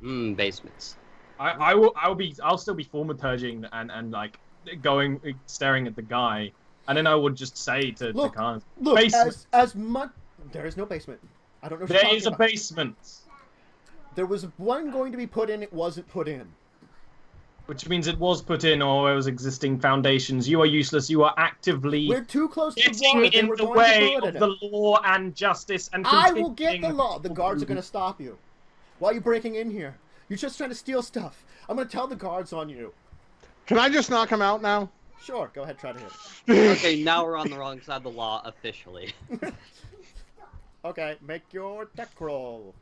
Basements. I'll still be thaumaturging and like staring at the guy, and then I would just say to Khan, look, as much. There is no basement. I don't know. There is a basement. There was one going to be put in. It wasn't put in. Which means it was put in, or it was existing foundations. You are useless. You are actively. We're too close to getting water. in the way of the law and justice and. I will get the law. The guards are going to stop you. Why are you breaking in here? You're just trying to steal stuff. I'm going to tell the guards on you. Can I just knock him out now? Sure. Go ahead. Try to hit. Okay, now we're on the wrong side of the law officially. Okay, make your tech roll.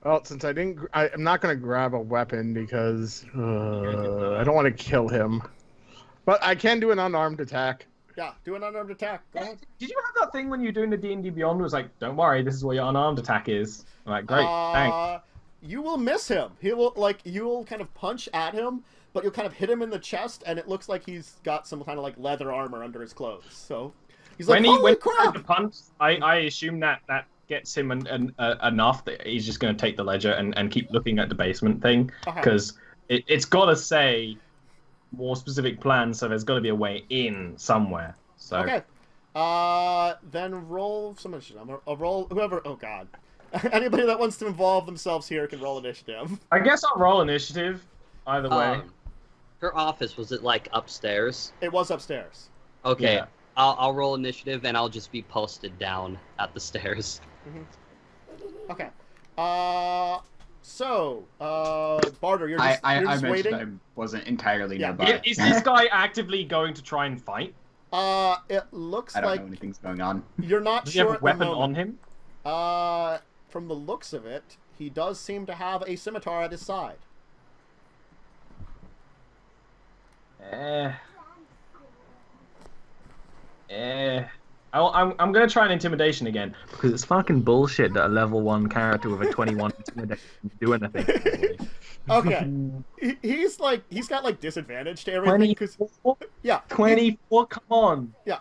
Well, since I'm not going to grab a weapon because I don't want to kill him. But I can do an unarmed attack. Yeah, do an unarmed attack. Go ahead. Did you have that thing when you're doing the D&D Beyond? It was like, don't worry, this is what your unarmed attack is. I'm like, great, thanks. You will miss him. You'll kind of punch at him, but you'll kind of hit him in the chest, and it looks like he's got some kind of like leather armor under his clothes. So he's like, holy crap! The punch, I assume that gets him enough that he's just going to take the ledger and keep looking at the basement thing, because it's got to say more specific plans, so there's got to be a way in somewhere. So okay, then roll. Someone should roll. Whoever. Oh God. Anybody that wants to involve themselves here can roll initiative. I guess I'll roll initiative. Either way. Her office, was it like upstairs? It was upstairs. Okay, yeah. I'll roll initiative and I'll just be posted down at the stairs. Mm-hmm. Okay. So, Barter, you're just, I just waiting? mentioned I wasn't entirely nearby. Is this guy actively going to try and fight? It looks like... I don't know anything's going on. You're not Does sure he have a weapon on him? From the looks of it, he does seem to have a scimitar at his side. I'm gonna try an intimidation again because it's fucking bullshit that a level 1 character with a 21 intimidation can do anything. Okay, he's got like disadvantage to everything. 24? Yeah. 24. Come on. Yeah.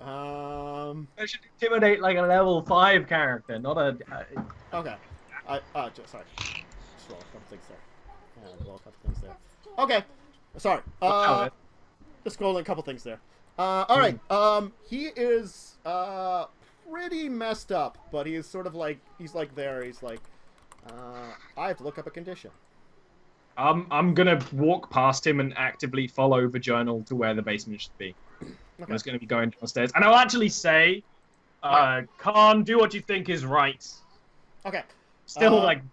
I should intimidate like a level 5 character, not a. Okay. Sorry. Just roll a couple things there. Yeah, roll a couple things there. Okay. Sorry. Just scrolling a couple things there. Alright. He is pretty messed up, but he is sort of like he's like I have to look up a condition. I'm gonna walk past him and actively follow the journal to where the basement should be. Okay. I'm just gonna be going downstairs, and I'll actually say, Khan, do what you think is right. Okay. Still like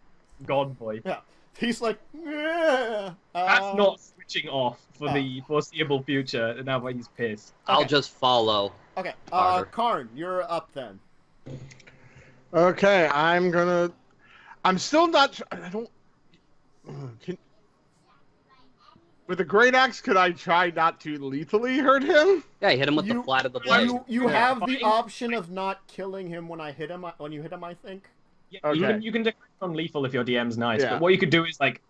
God boy. Yeah. He's like, yeah. That's not switching off for the foreseeable future. Now that he's pissed. Okay. I'll just follow. Okay. Karn, you're up then. Okay, I'm still not. I don't. With a great axe, could I try not to lethally hurt him? Yeah, hit him with the flat of the blade. You have the option of not killing him when you hit him, I think. Yeah, okay. you can declare on lethal if your DM's nice, but what you could do is like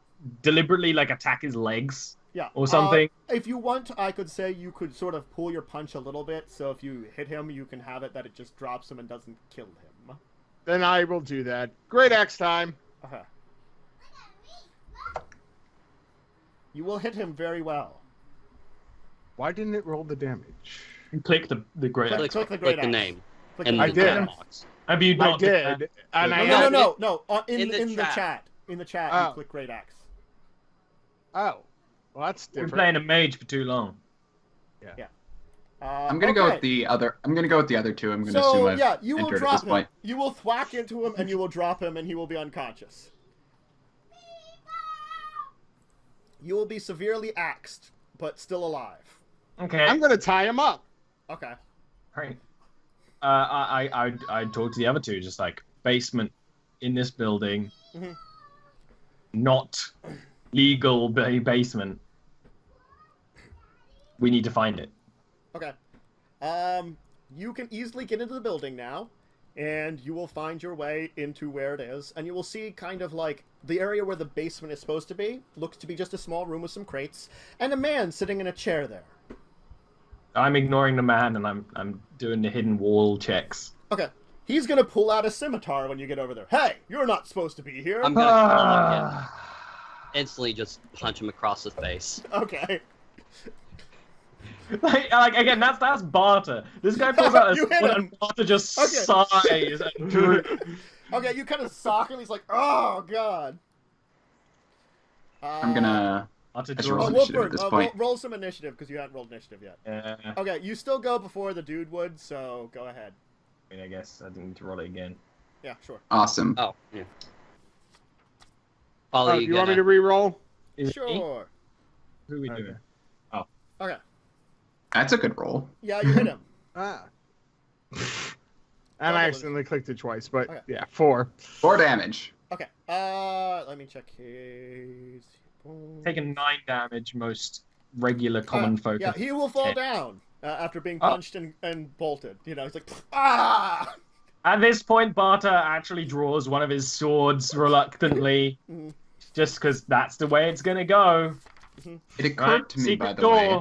deliberately like attack his legs. Yeah. Or something. If you want, I could say you could sort of pull your punch a little bit, so if you hit him, you can have it that it just drops him and doesn't kill him. Then I will do that. Great axe time. Okay. You will hit him very well. Why didn't it roll the damage? You click the great axe. Click the great Click axe. the name. I did. Have you not? I did. And No. In the chat. In the chat, you click great axe. Oh. Well, that's different. We've been playing a mage for too long. Yeah. I'm gonna go with the other. I'm gonna go with the other two. I'm gonna assume I've you will entered drop at this him. point. You will thwack into him, and you will drop him, and he will be unconscious. You will be severely axed, but still alive. Okay. I'm gonna tie him up. Okay. Right. I talked to the other two, just like basement. in this building. Mm-hmm. Not legal basement. We need to find it. Okay. You can easily get into the building now, and you will find your way into where it is, and you will see kind of like the area where the basement is supposed to be looks to be just a small room with some crates, and a man sitting in a chair there. I'm ignoring the man, and I'm doing the hidden wall checks. Okay. He's gonna pull out a scimitar when you get over there. Hey, you're not supposed to be here. I'm gonna clock it. Instantly just punch him across the face. Okay. like again, that's barter. This guy pulls out a sword and barter just sighs and droops. Okay, you kind of sock him. He's like, oh god. I'm gonna. Roll initiative at this point. Roll some initiative because you haven't rolled initiative yet. Yeah. Okay, you still go before the dude would, so go ahead. I mean, I guess I didn't need to roll it again. Yeah, sure. Awesome. Oh, yeah. You want me to re-roll? Sure. Who are we doing? Oh. Okay. That's a good roll. Yeah, you hit him. And I accidentally clicked it twice, but yeah, 4. 4 damage. Okay. Let me check his. Taking 9 damage, most regular common focus. Yeah, he will fall down after being punched and bolted. You know, he's like, ah! At this point, Barter actually draws one of his swords reluctantly, just because that's the way it's gonna go. It occurred to me, by the way,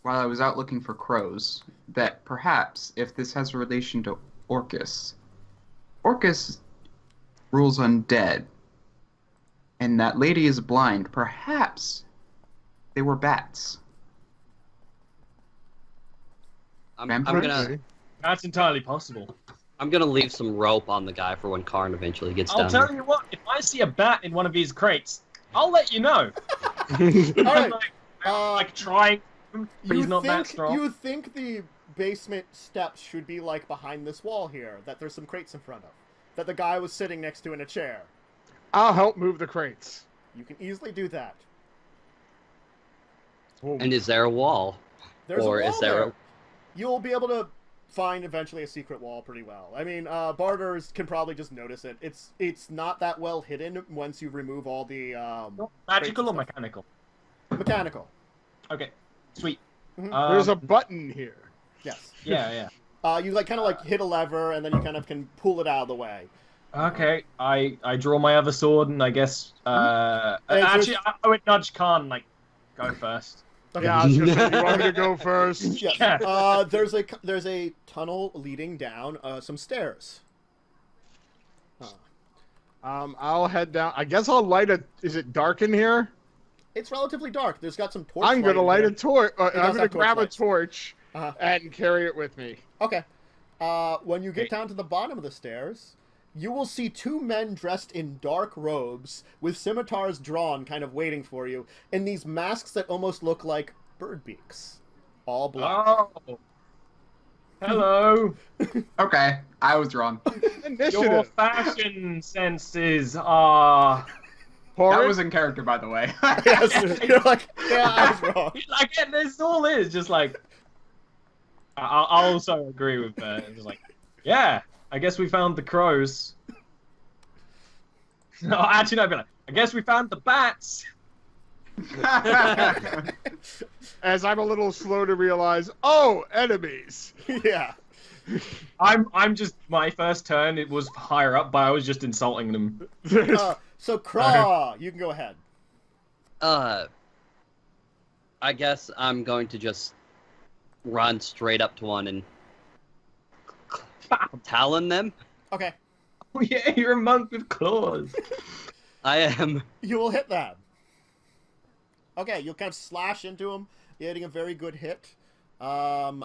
while I was out looking for crows, that perhaps if this has a relation to Orcus rules undead, and that lady is blind, perhaps they were bats. I'm gonna. That's entirely possible. I'm gonna leave some rope on the guy for when Karn eventually gets down. I'll tell you what. If I see a bat in one of these crates, I'll let you know. All right. Trying, but he's not that strong. You think the basement steps should be like behind this wall here? That there's some crates in front of. That the guy was sitting next to in a chair. I'll help move the crates. You can easily do that. And is there a wall? There's or a wall is there? there. You'll be able to find eventually a secret wall pretty well. I mean, Barters can probably just notice it. It's not that well hidden once you remove all the magical or mechanical? Mechanical. Okay, sweet. There's a button here. Yes. Yeah. You kind of hit a lever and then you kind of can pull it out of the way. Okay, I draw my other sword and I guess actually I would nudge Khan go first. Okay. Yeah, I was gonna say, you want me to go first? Yes. Yeah. There's a tunnel leading down some stairs. I'll head down. I guess I'll light a. Is it dark in here? It's relatively dark. There's got some torch. I'm gonna light a torch. I'm gonna grab a torch Uh-huh. and carry it with me. Okay. When you get down to the bottom of the stairs, you will see 2 men dressed in dark robes with scimitars drawn, kind of waiting for you, in these masks that almost look like bird beaks, all black. Oh. Hello. Okay, I was wrong. Initiative. Your fashion senses are. That was in character, by the way. Yes. You're like, yeah, I was wrong. This all is just like. I also agree with just yeah. I guess we found the crows. No, actually, no. I'd be like, I guess we found the bats. As I'm a little slow to realize, oh, enemies. Yeah. I'm just my first turn. It was higher up, but I was just insulting them. So Craw, you can go ahead. I guess I'm going to just run straight up to one and talon them. Okay. Oh yeah, you're a monk with claws. I am. You will hit them. Okay, you'll kind of slash into him. You're hitting a very good hit. And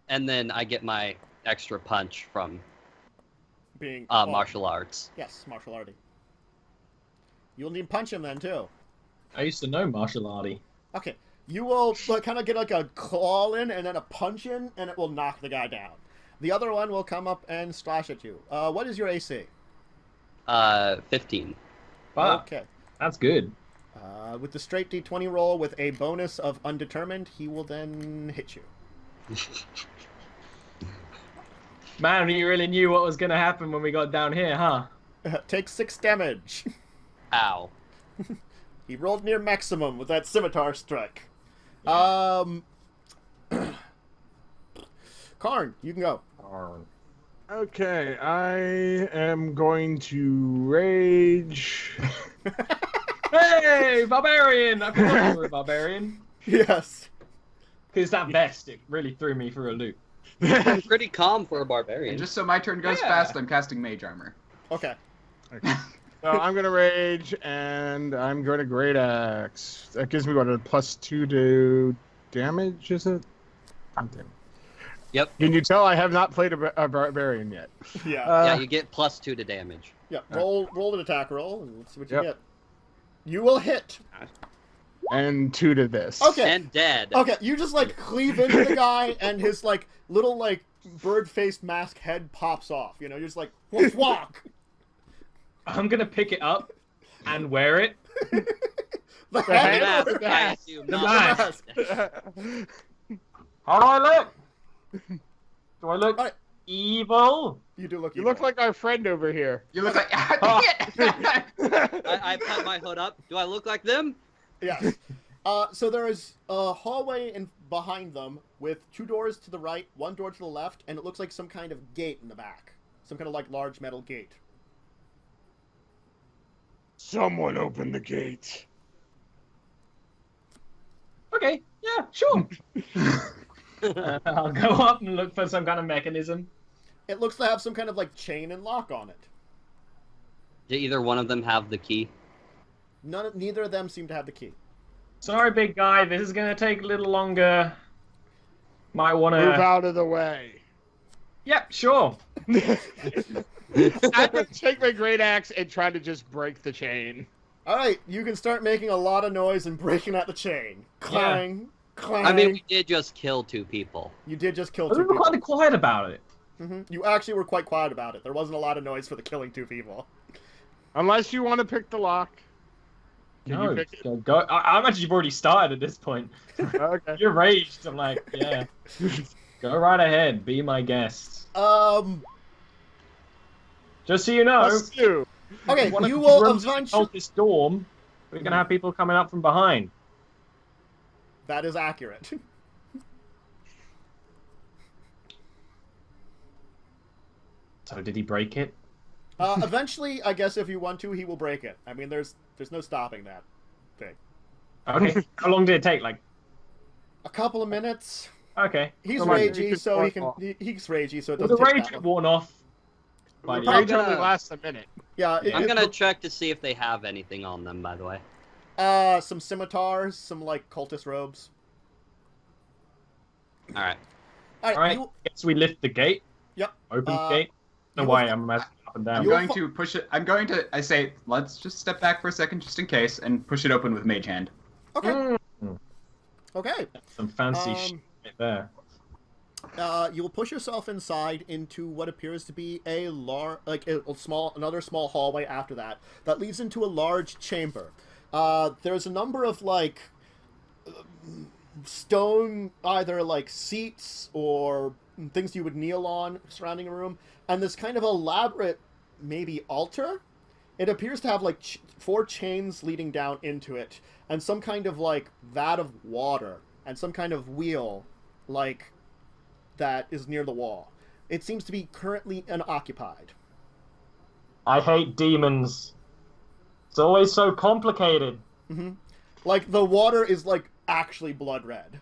then I get my extra punch from being martial arts. Yes, martial arty. You'll need to punch him then too. I used to know martial arty. Okay, you will kind of get a claw in and then a punch in, and it will knock the guy down. The other one will come up and slash at you. What is your AC? 15. Wow. Okay. That's good. With the straight D20 roll with a bonus of undetermined, he will then hit you. Man, you really knew what was going to happen when we got down here, huh? Take 6 damage. Ow. He rolled near maximum with that scimitar strike. Yeah. Karn, you can go. Okay, I am going to rage. Hey, barbarian! I forgot you were a barbarian. Yes. Because that vest, it really threw me for a loop. I'm pretty calm for a barbarian. And just so my turn goes fast, I'm casting mage armor. Okay. So I'm gonna rage, and I'm going to great axe. That gives me what, a +2 to damage, is it? Yep. Can you tell I have not played a barbarian yet? Yeah. Yeah, you get +2 to damage. Yeah. Roll an attack roll, and let's see what you get. You will hit. And 2 to this. Okay. And dead. Okay, you just like cleave into the guy, and his like little like bird-faced mask head pops off. You know, you're just like woof walk. I'm gonna pick it up and wear it. The head? head. The mask. The mask. How do I look? Do I look Alright. evil? You do look. You evil. look like our friend over here. You look like I put my hood up. Do I look like them? Yes. So there is a hallway in behind them with 2 doors to the right, 1 door to the left, and it looks like some kind of gate in the back. Some kind of like large metal gate. Someone open the gate. Okay, yeah, sure. I'll go up and look for some kind of mechanism. It looks to have some kind of like chain and lock on it. Did either one of them have the key? Neither of them seem to have the key. Sorry, big guy, this is gonna take a little longer. Might wanna... Move out of the way. Yep, sure. I'm gonna take my great axe and try to just break the chain. Alright, you can start making a lot of noise and breaking out the chain. Clang, clang. I mean, we did just kill 2 people. You did just kill We 2 were people. kind of quiet about it. You actually were quite quiet about it. There wasn't a lot of noise for the killing 2 people. Unless you want to pick the lock. Can No, you pick it? go. I imagine you've already started at this point. Okay. You're raged. I'm like, yeah. Go right ahead. Be my guest. Just so you know, Let's do. Okay, one of you the will rooms eventually... of this dorm, we're gonna have people coming up from behind. That is accurate. So did he break it? Eventually, I guess if you want to, he will break it. I mean, there's no stopping that thing. Okay. How long did it take? Like, A couple of minutes. okay. He's Come on, you ragey, can so he start can. He's ragey, so it Well, doesn't the take rage that had long. worn off. By The the rage end. only lasts a minute. Yeah, I'm gonna check to see if they have anything on them, by the way. some scimitars, some like cultist robes. Alright. All right, Alright, guess we lift the gate. Yep. Open the gate. No you way, will- I'm imagining up and down. I'm You- going to push it. I say, let's just step back for a second, just in case, and push it open with mage hand. Okay. Okay. Some fancy shit right there. You will push yourself inside into what appears to be another small hallway after that leads into a large chamber. There's a number of like stone, either like seats or things you would kneel on surrounding a room, and this kind of elaborate maybe altar. It appears to have like 4 chains leading down into it, and some kind of like vat of water, and some kind of wheel like that is near the wall. It seems to be currently unoccupied. I hate demons. It's always so complicated. Like the water is like actually blood red.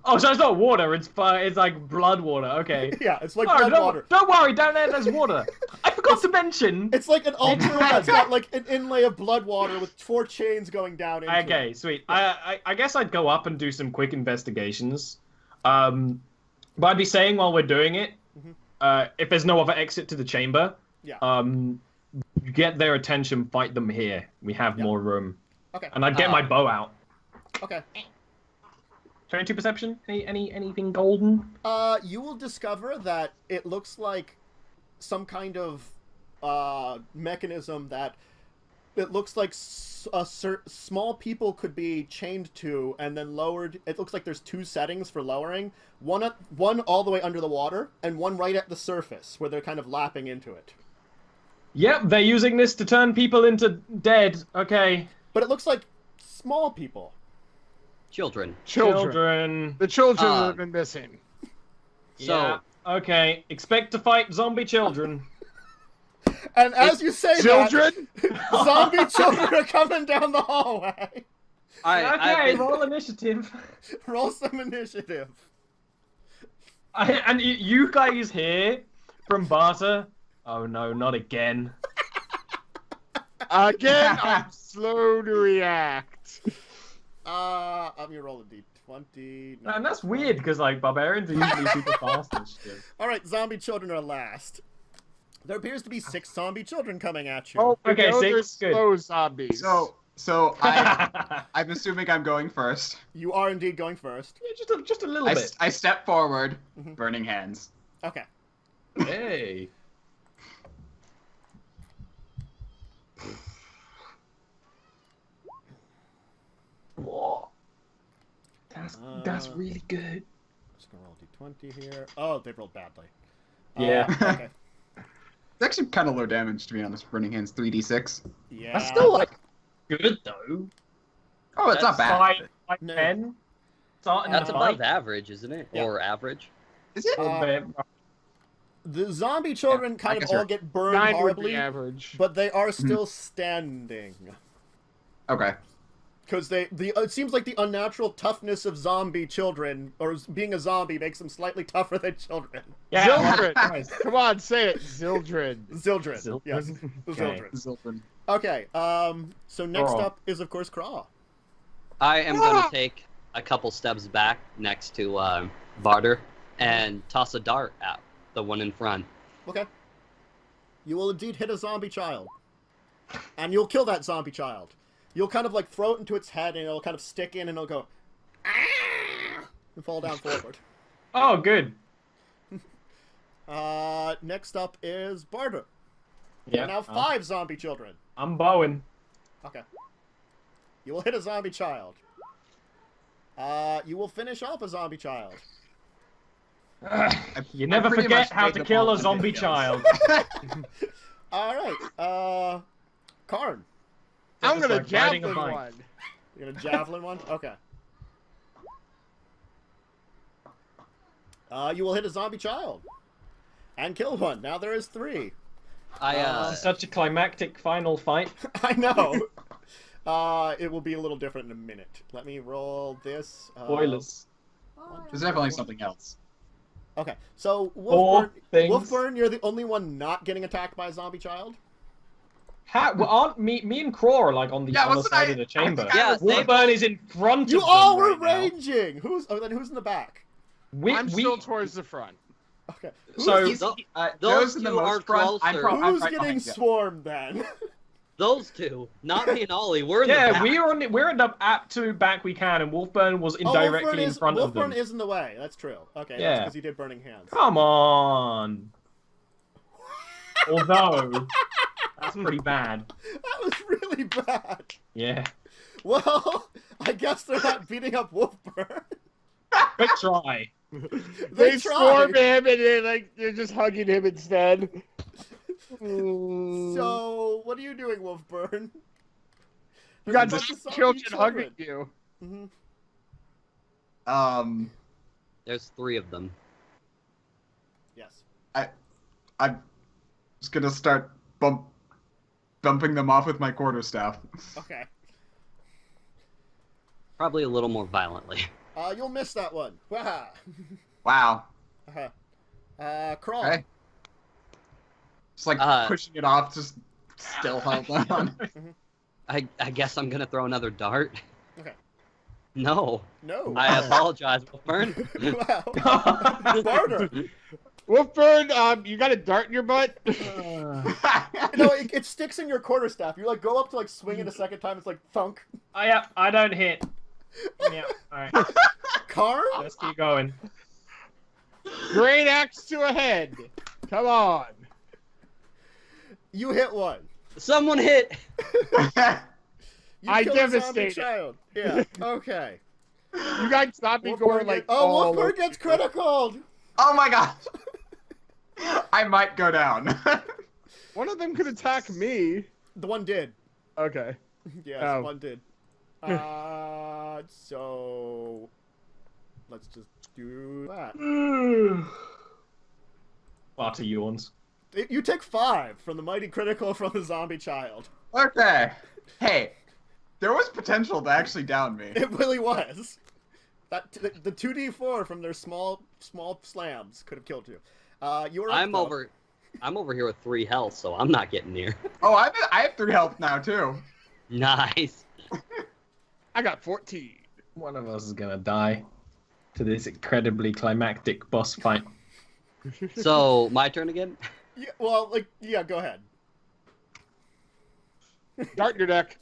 Oh, so it's not water, it's like blood water, okay. Yeah, it's like Oh, blood water. don't worry, down there's water. I forgot to mention. It's like an altar that's got like an inlay of blood water with 4 chains going down into Okay, it. sweet. I guess I'd go up and do some quick investigations. But I'd be saying while we're doing it, if there's no other exit to the chamber, get their attention, fight them here. We have more room. Okay. And I'd get my bow out. Okay. 22 perception? Anything golden? You will discover that it looks like some kind of mechanism that it looks like small people could be chained to and then lowered. It looks like there's 2 settings for lowering. One all the way under the water, and one right at the surface where they're kind of lapping into it. Yep, they're using this to turn people into dead. Okay. But it looks like small people. Children. The children that have been missing. So, yeah, okay. Expect to fight zombie children. And as you say children? that, zombie children are coming down the hallway. Okay, roll initiative. Roll some initiative. And you guys hear from Barter, oh no, not again. Again, I'm slow to react. I'm gonna roll a d20. And that's weird, because, like, barbarians are usually super fast and shit. Alright, zombie children are last. There appears to be 6 zombie children coming at you. Oh, okay, 6, good. Slow zombies. So I'm assuming I'm going first. You are indeed going first. Yeah, just a little bit. I step forward, burning hands. Okay. Hey. Whoa. That's really good. Just gonna roll d20 here. Oh, they rolled badly. Yeah. Okay. It's actually kind of low damage, to be honest. Burning hands 3d6. Yeah. That's still, like, good, though. Oh, it's not bad. 5, No. 10. That's above average, isn't it? Yeah. Or average? Is it? The zombie children kind of all get burned 9 would horribly, be average. but they are still standing. Okay. Because it seems like the unnatural toughness of zombie children, or being a zombie, makes them slightly tougher than children. Yeah. Zildren. Come on, say it. Zildren. Zildren. Yes. Okay. Zildren. Okay. So next up is, of course, Craw. I am going to take a couple steps back next to Barter and toss a dart at the one in front. Okay. You will indeed hit a zombie child. And you'll kill that zombie child. You'll kind of like throw it into its head and it'll kind of stick in and it'll go, ah! And fall down forward. Oh, good. Next up is Barter. Yeah. Now 5 zombie children. I'm bowing. Okay. You will hit a zombie child. You will finish off a zombie child. You never forget how to kill a zombie child. Alright, Karn. I'm gonna like riding a javelin bike. one. You're gonna javelin one? Okay. You will hit a zombie child. And kill one. Now there is 3. Such a climactic final fight. I know. It will be a little different in a minute. Let me roll this. Spoilers. There's definitely something else. Okay, so Wolfburn, you're the only one not getting attacked by a zombie child. Well, aren't me and Craw are like on the other side of the chamber? Yeah, Wolfburn is in front You of them all were right ranging. Then who's in the back? I'm still towards the front. Okay. So those two are closer. Who's getting swarmed then? Those two, not me and Ollie. We're in the back. we're in the absolute back we can, and Wolfburn was indirectly in front of them. Wolfburn is in the way. That's true. Okay, Yeah. that's because he did burning hands. Come on. Although that's pretty bad. That was really bad. Yeah. Well, I guess they're not beating up Wolfburn. Good try. They swarm him and they're just hugging him instead. So, what are you doing, Wolfburn? You got children hugging you. There's 3 of them. Yes. I'm just gonna start bumping them off with my quarterstaff. Okay. Probably a little more violently. You'll miss that one. Wow. Wow. Crawl. Okay. Just like pushing it off, just still held on. I guess I'm gonna throw another dart. Okay. No. No. I apologize, Wolfburn. Wow. Barter. Wolfburn, you got a dart in your butt? No, it sticks in your quarterstaff. You like go up to like swing it a second time. It's like thunk. I don't hit. Yeah. All right. Karn? Let's keep going. Great axe to a head. Come on. You hit one. Someone hit! I devastated. Child. Yeah, okay. You got zombie going like... Wolfburn gets critical! Oh my god! I might go down. One of them could attack me. The one did. Okay. Yes, one did. So... Let's just do that. Lots of yawns. You take 5 from the mighty critical from the zombie child. Okay. Hey, there was potential to actually down me. It really was. The 2d4 from their small slams could have killed you. I'm over here with 3 health, so I'm not getting near. Oh, I have 3 health now too. Nice. I got 14. One of us is gonna die to this incredibly climactic boss fight. So my turn again. Yeah, well, go ahead. Dart your deck.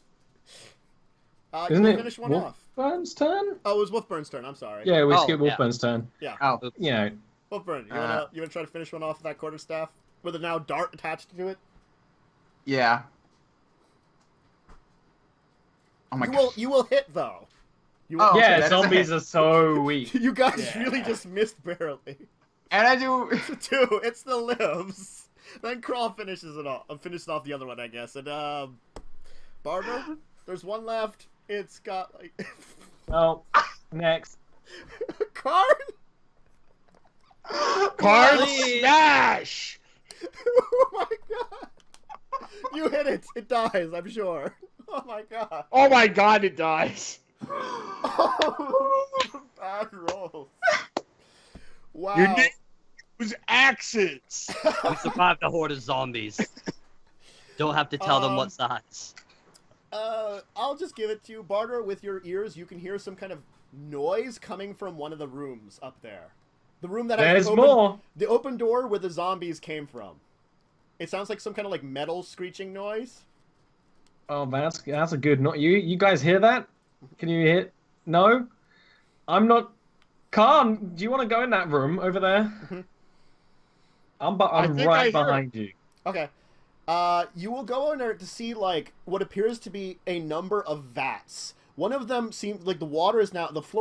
Isn't it finish one off? Wolfburn's turn? Oh, it was Wolfburn's turn. I'm sorry. Yeah, we skipped Wolfburn's turn. Yeah. Oh. You know. Wolfburn, you wanna try to finish one off with that quarterstaff with a now dart attached to it? Yeah. Oh my god. You will hit though. Yeah, zombies are so weak. You guys really just missed barely. And I do 2. It's the limbs. Then Crawl finishes it off. Finishes off the other one, I guess. And Barber, there's one left. It's got like. Oh, next. Karn. Karn smash! Oh my god! You hit it. It dies. I'm sure. Oh my god. Oh my god! It dies. Oh, bad rolls. Wow. Your name was axes. We survived the horde of zombies. Don't have to tell them what size. I'll just give it to you, Barter. With your ears, you can hear some kind of noise coming from one of the rooms up there. The room that has the open door where the zombies came from. It sounds like some kind of like metal screeching noise. Oh, that's a good. You guys hear that? Can you hear? No, I'm not. Khan, do you want to go in that room over there? Mm-hmm. I'm right behind you. Okay. You will go in there to see like what appears to be a number of vats. One of them seems like the floor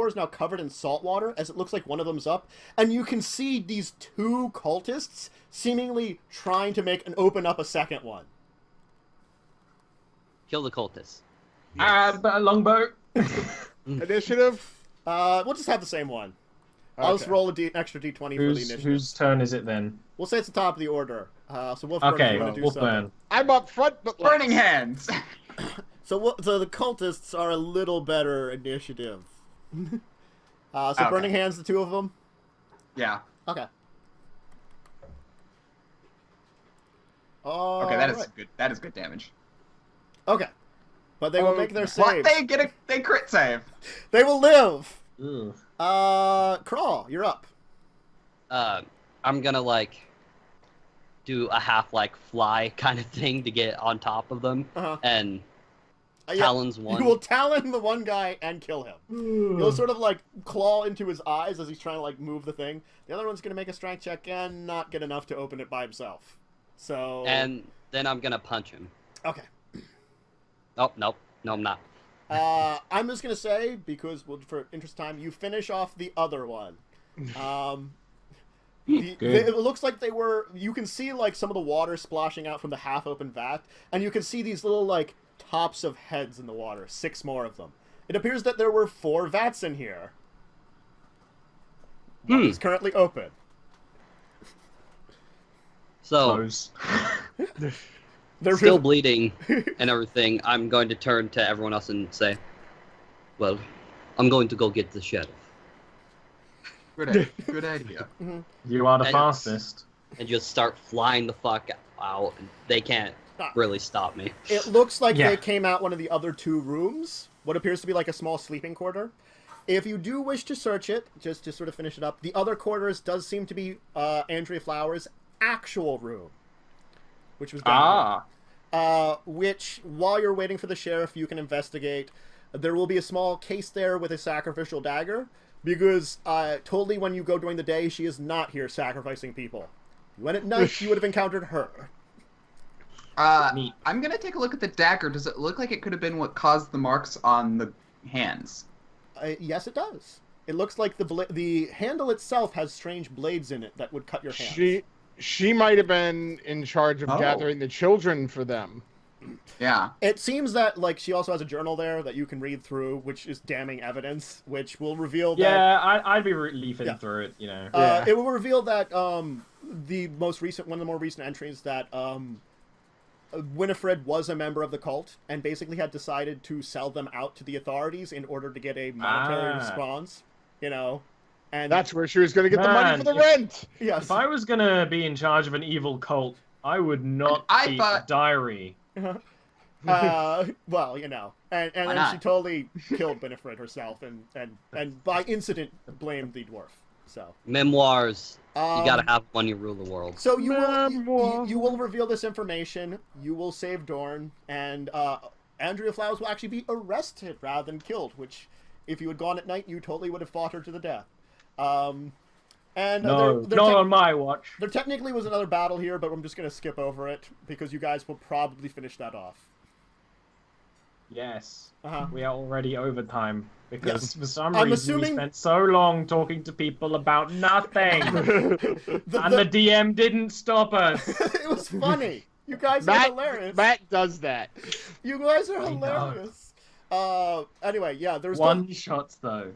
is now covered in salt water, as it looks like one of them's up, and you can see these 2 cultists seemingly trying to open up a second one. Kill the cultists. Yes. Longbow. Initiative? We'll just have the same one. Okay. I'll just roll an extra d20 for the initiative. Whose turn is it then? We'll say it's the top of the order. So Wolfburn, okay, Wolfburn. I'm up front, but burning hands. So the cultists are a little better initiative. Okay. Burning hands, the 2 of them. Yeah. Okay. Okay, that is good. That is good damage. Okay, but they will make their save. What? They crit save. They will live. Ugh. Crawl, you're up. I'm gonna do a half fly kind of thing to get on top of them, and talons one. You will talon the one guy and kill him. You'll sort of claw into his eyes as he's trying to move the thing. The other one's gonna make a strength check and not get enough to open it by himself. So. And then I'm gonna punch him. Okay. Oh no, I'm not. I'm just gonna say, because for interest time, you finish off the other one. It looks like you can see some of the water splashing out from the half-open vat, and you can see these little tops of heads in the water. 6 more of them. It appears that there were 4 vats in here. One is currently open. So. They're still bleeding and everything. I'm going to turn to everyone else and say, well, I'm going to go get the sheriff. Good idea. You are the fastest. And just start flying the fuck out. They can't really stop me. It looks like they came out one of the other 2 rooms, what appears to be a small sleeping quarter. If you do wish to search it, just to sort of finish it up, the other quarters does seem to be Andrea Flower's actual room, which was down here. Which, while you're waiting for the sheriff, you can investigate. There will be a small case there with a sacrificial dagger, because totally when you go during the day, she is not here sacrificing people. You went at night, you would have encountered her. Neat. I'm gonna take a look at the dagger. Does it look like it could have been what caused the marks on the hands? Yes, it does. It looks like the handle itself has strange blades in it that would cut your hands. She might have been in charge of gathering the children for them. Yeah. It seems that she also has a journal there that you can read through, which is damning evidence, which will reveal that. Yeah, I'd be leafing through it, It will reveal that one of the more recent entries that Winifred was a member of the cult and basically had decided to sell them out to the authorities in order to get a monetary response. And that's where she was going to get the money for the rent. Yes. If I was going to be in charge of an evil cult, I would not keep a diary. Well, and then she totally killed Winifred herself and by incident blamed the dwarf. So memoirs. You gotta have when you rule the world. So you will reveal this information. You will save Dorn, and Andrea Flowers will actually be arrested rather than killed. Which, if you had gone at night, you totally would have fought her to the death. And not on my watch. There technically was another battle here, but I'm just going to skip over it because you guys will probably finish that off. Yes. We are already over time because for some I'm reason assuming... we spent so long talking to people about nothing. And the DM didn't stop us. It was funny. You guys are hilarious. Matt does that. You guys are hilarious. Anyway, there's one-shots though.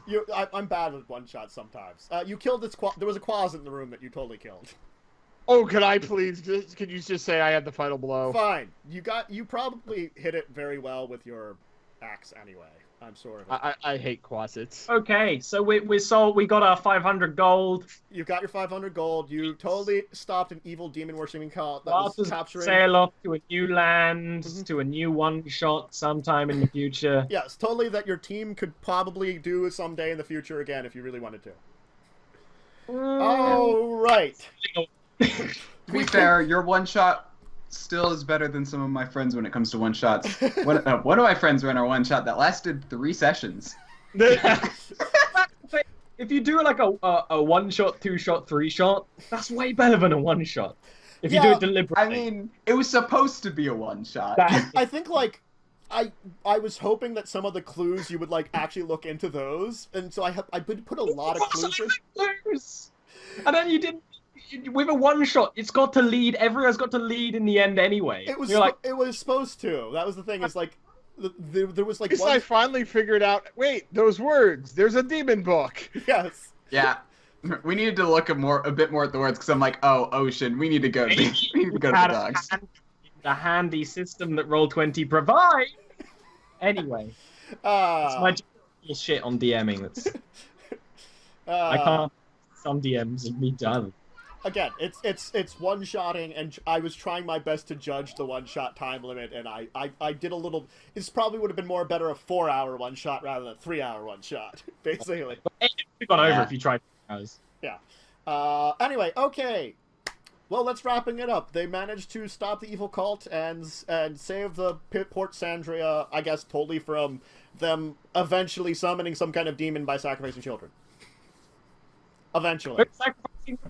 I'm bad with one-shots sometimes. You killed this. There was a closet in the room that you totally killed. Oh, could I please? Could you just say I had the final blow? Fine. You probably hit it very well with your axe anyway. I'm sorry. I hate closets. Okay, so we sold. We got our 500 gold. You got your 500 gold. You totally stopped an evil demon worshipping cult that was capturing. Sail off to a new land, to a new one-shot sometime in the future. Yes, totally. That your team could probably do someday in the future again if you really wanted to. All right. To be fair, your one-shot still is better than some of my friends when it comes to one-shots. One of my friends ran a one-shot that lasted 3 sessions. If you do like a one-shot, 2-shot, 3-shot, that's way better than a one-shot. If you do it deliberately. I mean, it was supposed to be a one-shot. I think I was hoping that some of the clues you would actually look into those, and so I put a lot of clues in. And then you didn't. With a one-shot, it's got to lead. Everyone's got to lead in the end anyway. It was supposed to. That was the thing. It's there was I finally figured out. Wait, those words. There's a demon book. Yes. Yeah. We needed to look a bit more at the words because I'm like, oh, ocean. We need to go. We need to go to the dogs. The handy system that Roll20 provide. Anyway, it's my shit on DMing. That's I can't. Some DMs of me done. Again, it's one-shotting, and I was trying my best to judge the one-shot time limit, and I did a little. This probably would have been better a 4-hour one-shot rather than a 3-hour one-shot, basically. You've gone over if you tried 3 hours. Yeah. Anyway, okay. Well, let's wrapping it up. They managed to stop the evil cult and save the Port Sandaria, I guess, totally from them eventually summoning some kind of demon by sacrificing children. Eventually.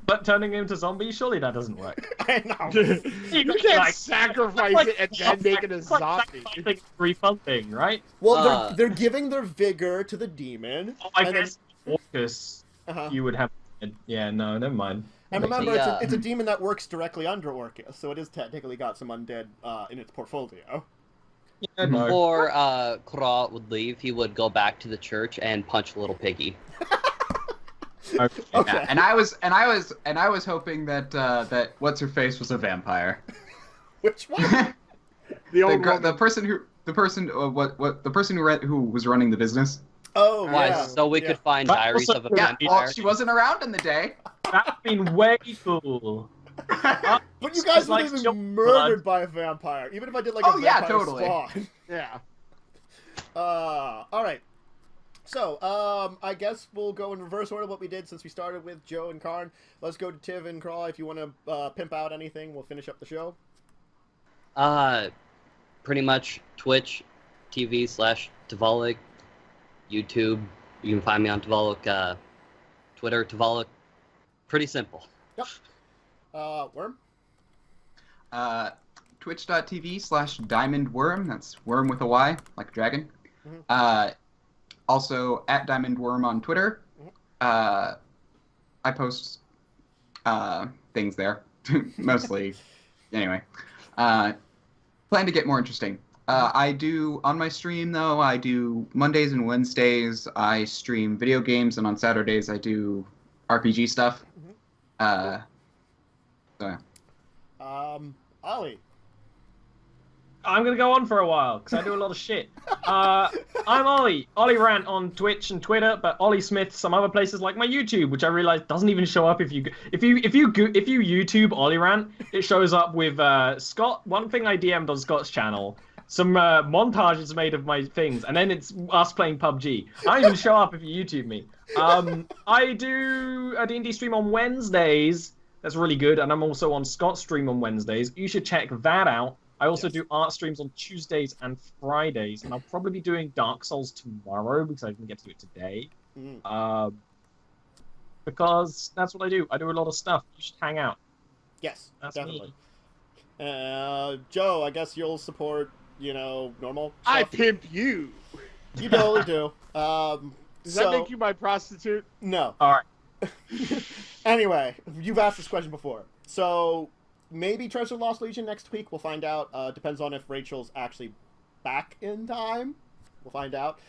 But turning him into zombies, surely that doesn't work. I know. You can't sacrifice it and then make it a zombie. It's refunding, right? Well, they're giving their vigor to the demon. Oh, I guess Orcus, you would have... Yeah, no, never mind. And remember, it's a demon that works directly under Orcus, so it is technically got some undead in its portfolio. Yeah, no. Before Kra would leave, he would go back to the church and punch little piggy. Okay. Yeah, and I was hoping that what's her face was a vampire. Which one? the person who was running the business. Oh, why? yeah. So we could find diaries of a vampire. Well, she wasn't around in the day. That'd been way cool. But you guys would have been murdered by a vampire, even if I did a vampire totally. spawn. Yeah. All right. So, I guess we'll go in reverse order what we did since we started with Joe and Karn. Let's go to Tiv and Craw. If you want to pimp out anything, we'll finish up the show. Pretty much Twitch TV/Tavalik, YouTube. You can find me on Tavalik, Twitter, Tavalik. Pretty simple. Yep. Worm? twitch.tv/diamondworm. That's worm with a Y, like a dragon. Also at diamondworm on Twitter. I post things there, mostly. Anyway, plan to get more interesting. I do, on my stream, though, I do Mondays and Wednesdays, I stream video games, and on Saturdays I do RPG stuff. So, yeah. Ollie. I'm going to go on for a while, because I do a lot of shit. I'm Ollie Rant on Twitch and Twitter, but Ollie Smith some other places like my YouTube, which I realize doesn't even show up if you YouTube Ollie Rant, it shows up with Scott. One thing I DM'd on Scott's channel, some montages made of my things, and then it's us playing PUBG. I don't even show up if you YouTube me. I do a D&D stream on Wednesdays. That's really good, and I'm also on Scott's stream on Wednesdays. You should check that out. I also do art streams on Tuesdays and Fridays, and I'll probably be doing Dark Souls tomorrow because I didn't get to do it today. Because that's what I do. I do a lot of stuff. You should hang out. Yes, that's definitely. Joe, I guess you'll support, normal stuff. I pimp you. You totally do. Does that make you my prostitute? No. All right. Anyway, you've asked this question before. So... maybe Treasure Lost Legion next week. We'll find out. Depends on if Rachel's actually back in time. We'll find out.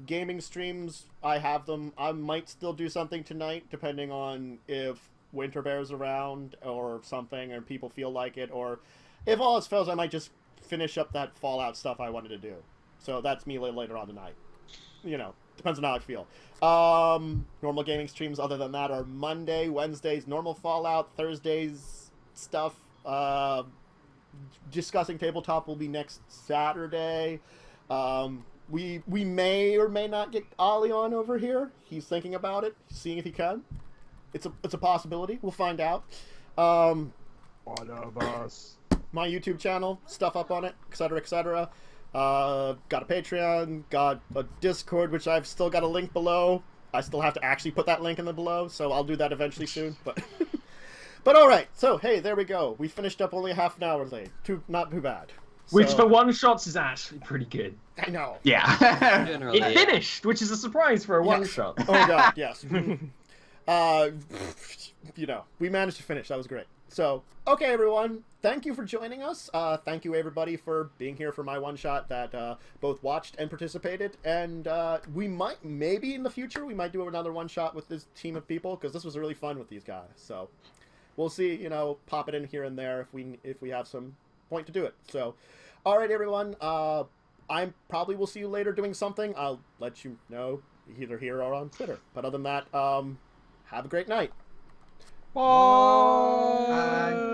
Gaming streams, I have them. I might still do something tonight, depending on if Winter Bear's around or something, or people feel like it, or if all else fails, I might just finish up that Fallout stuff I wanted to do. So that's me later on tonight. Depends on how I feel. Normal gaming streams other than that are Monday, Wednesdays, normal Fallout, Thursdays stuff. Discussing tabletop will be next Saturday. We may or may not get Ollie on over here. He's thinking about it, seeing if he can. It's a possibility. We'll find out. One of us. My YouTube channel, stuff up on it, etc., etc. Got a Patreon, got a Discord, which I've still got a link below. I still have to actually put that link in the below, so I'll do that eventually soon. But all right. So hey, there we go. We finished up only half an hour late. Not too bad. Which for one shots is actually pretty good. I know. Yeah. It finished, which is a surprise for a one shot. Oh god, yes. We managed to finish. That was great. So, okay, everyone, thank you for joining us. Thank you, everybody, for being here for my one-shot that both watched and participated. And we might, maybe in the future, we might do another one-shot with this team of people, because this was really fun with these guys. So, we'll see, pop it in here and there if we have some point to do it. So, all right, everyone, I probably will see you later doing something. I'll let you know either here or on Twitter. But other than that, have a great night. Bye. Bye.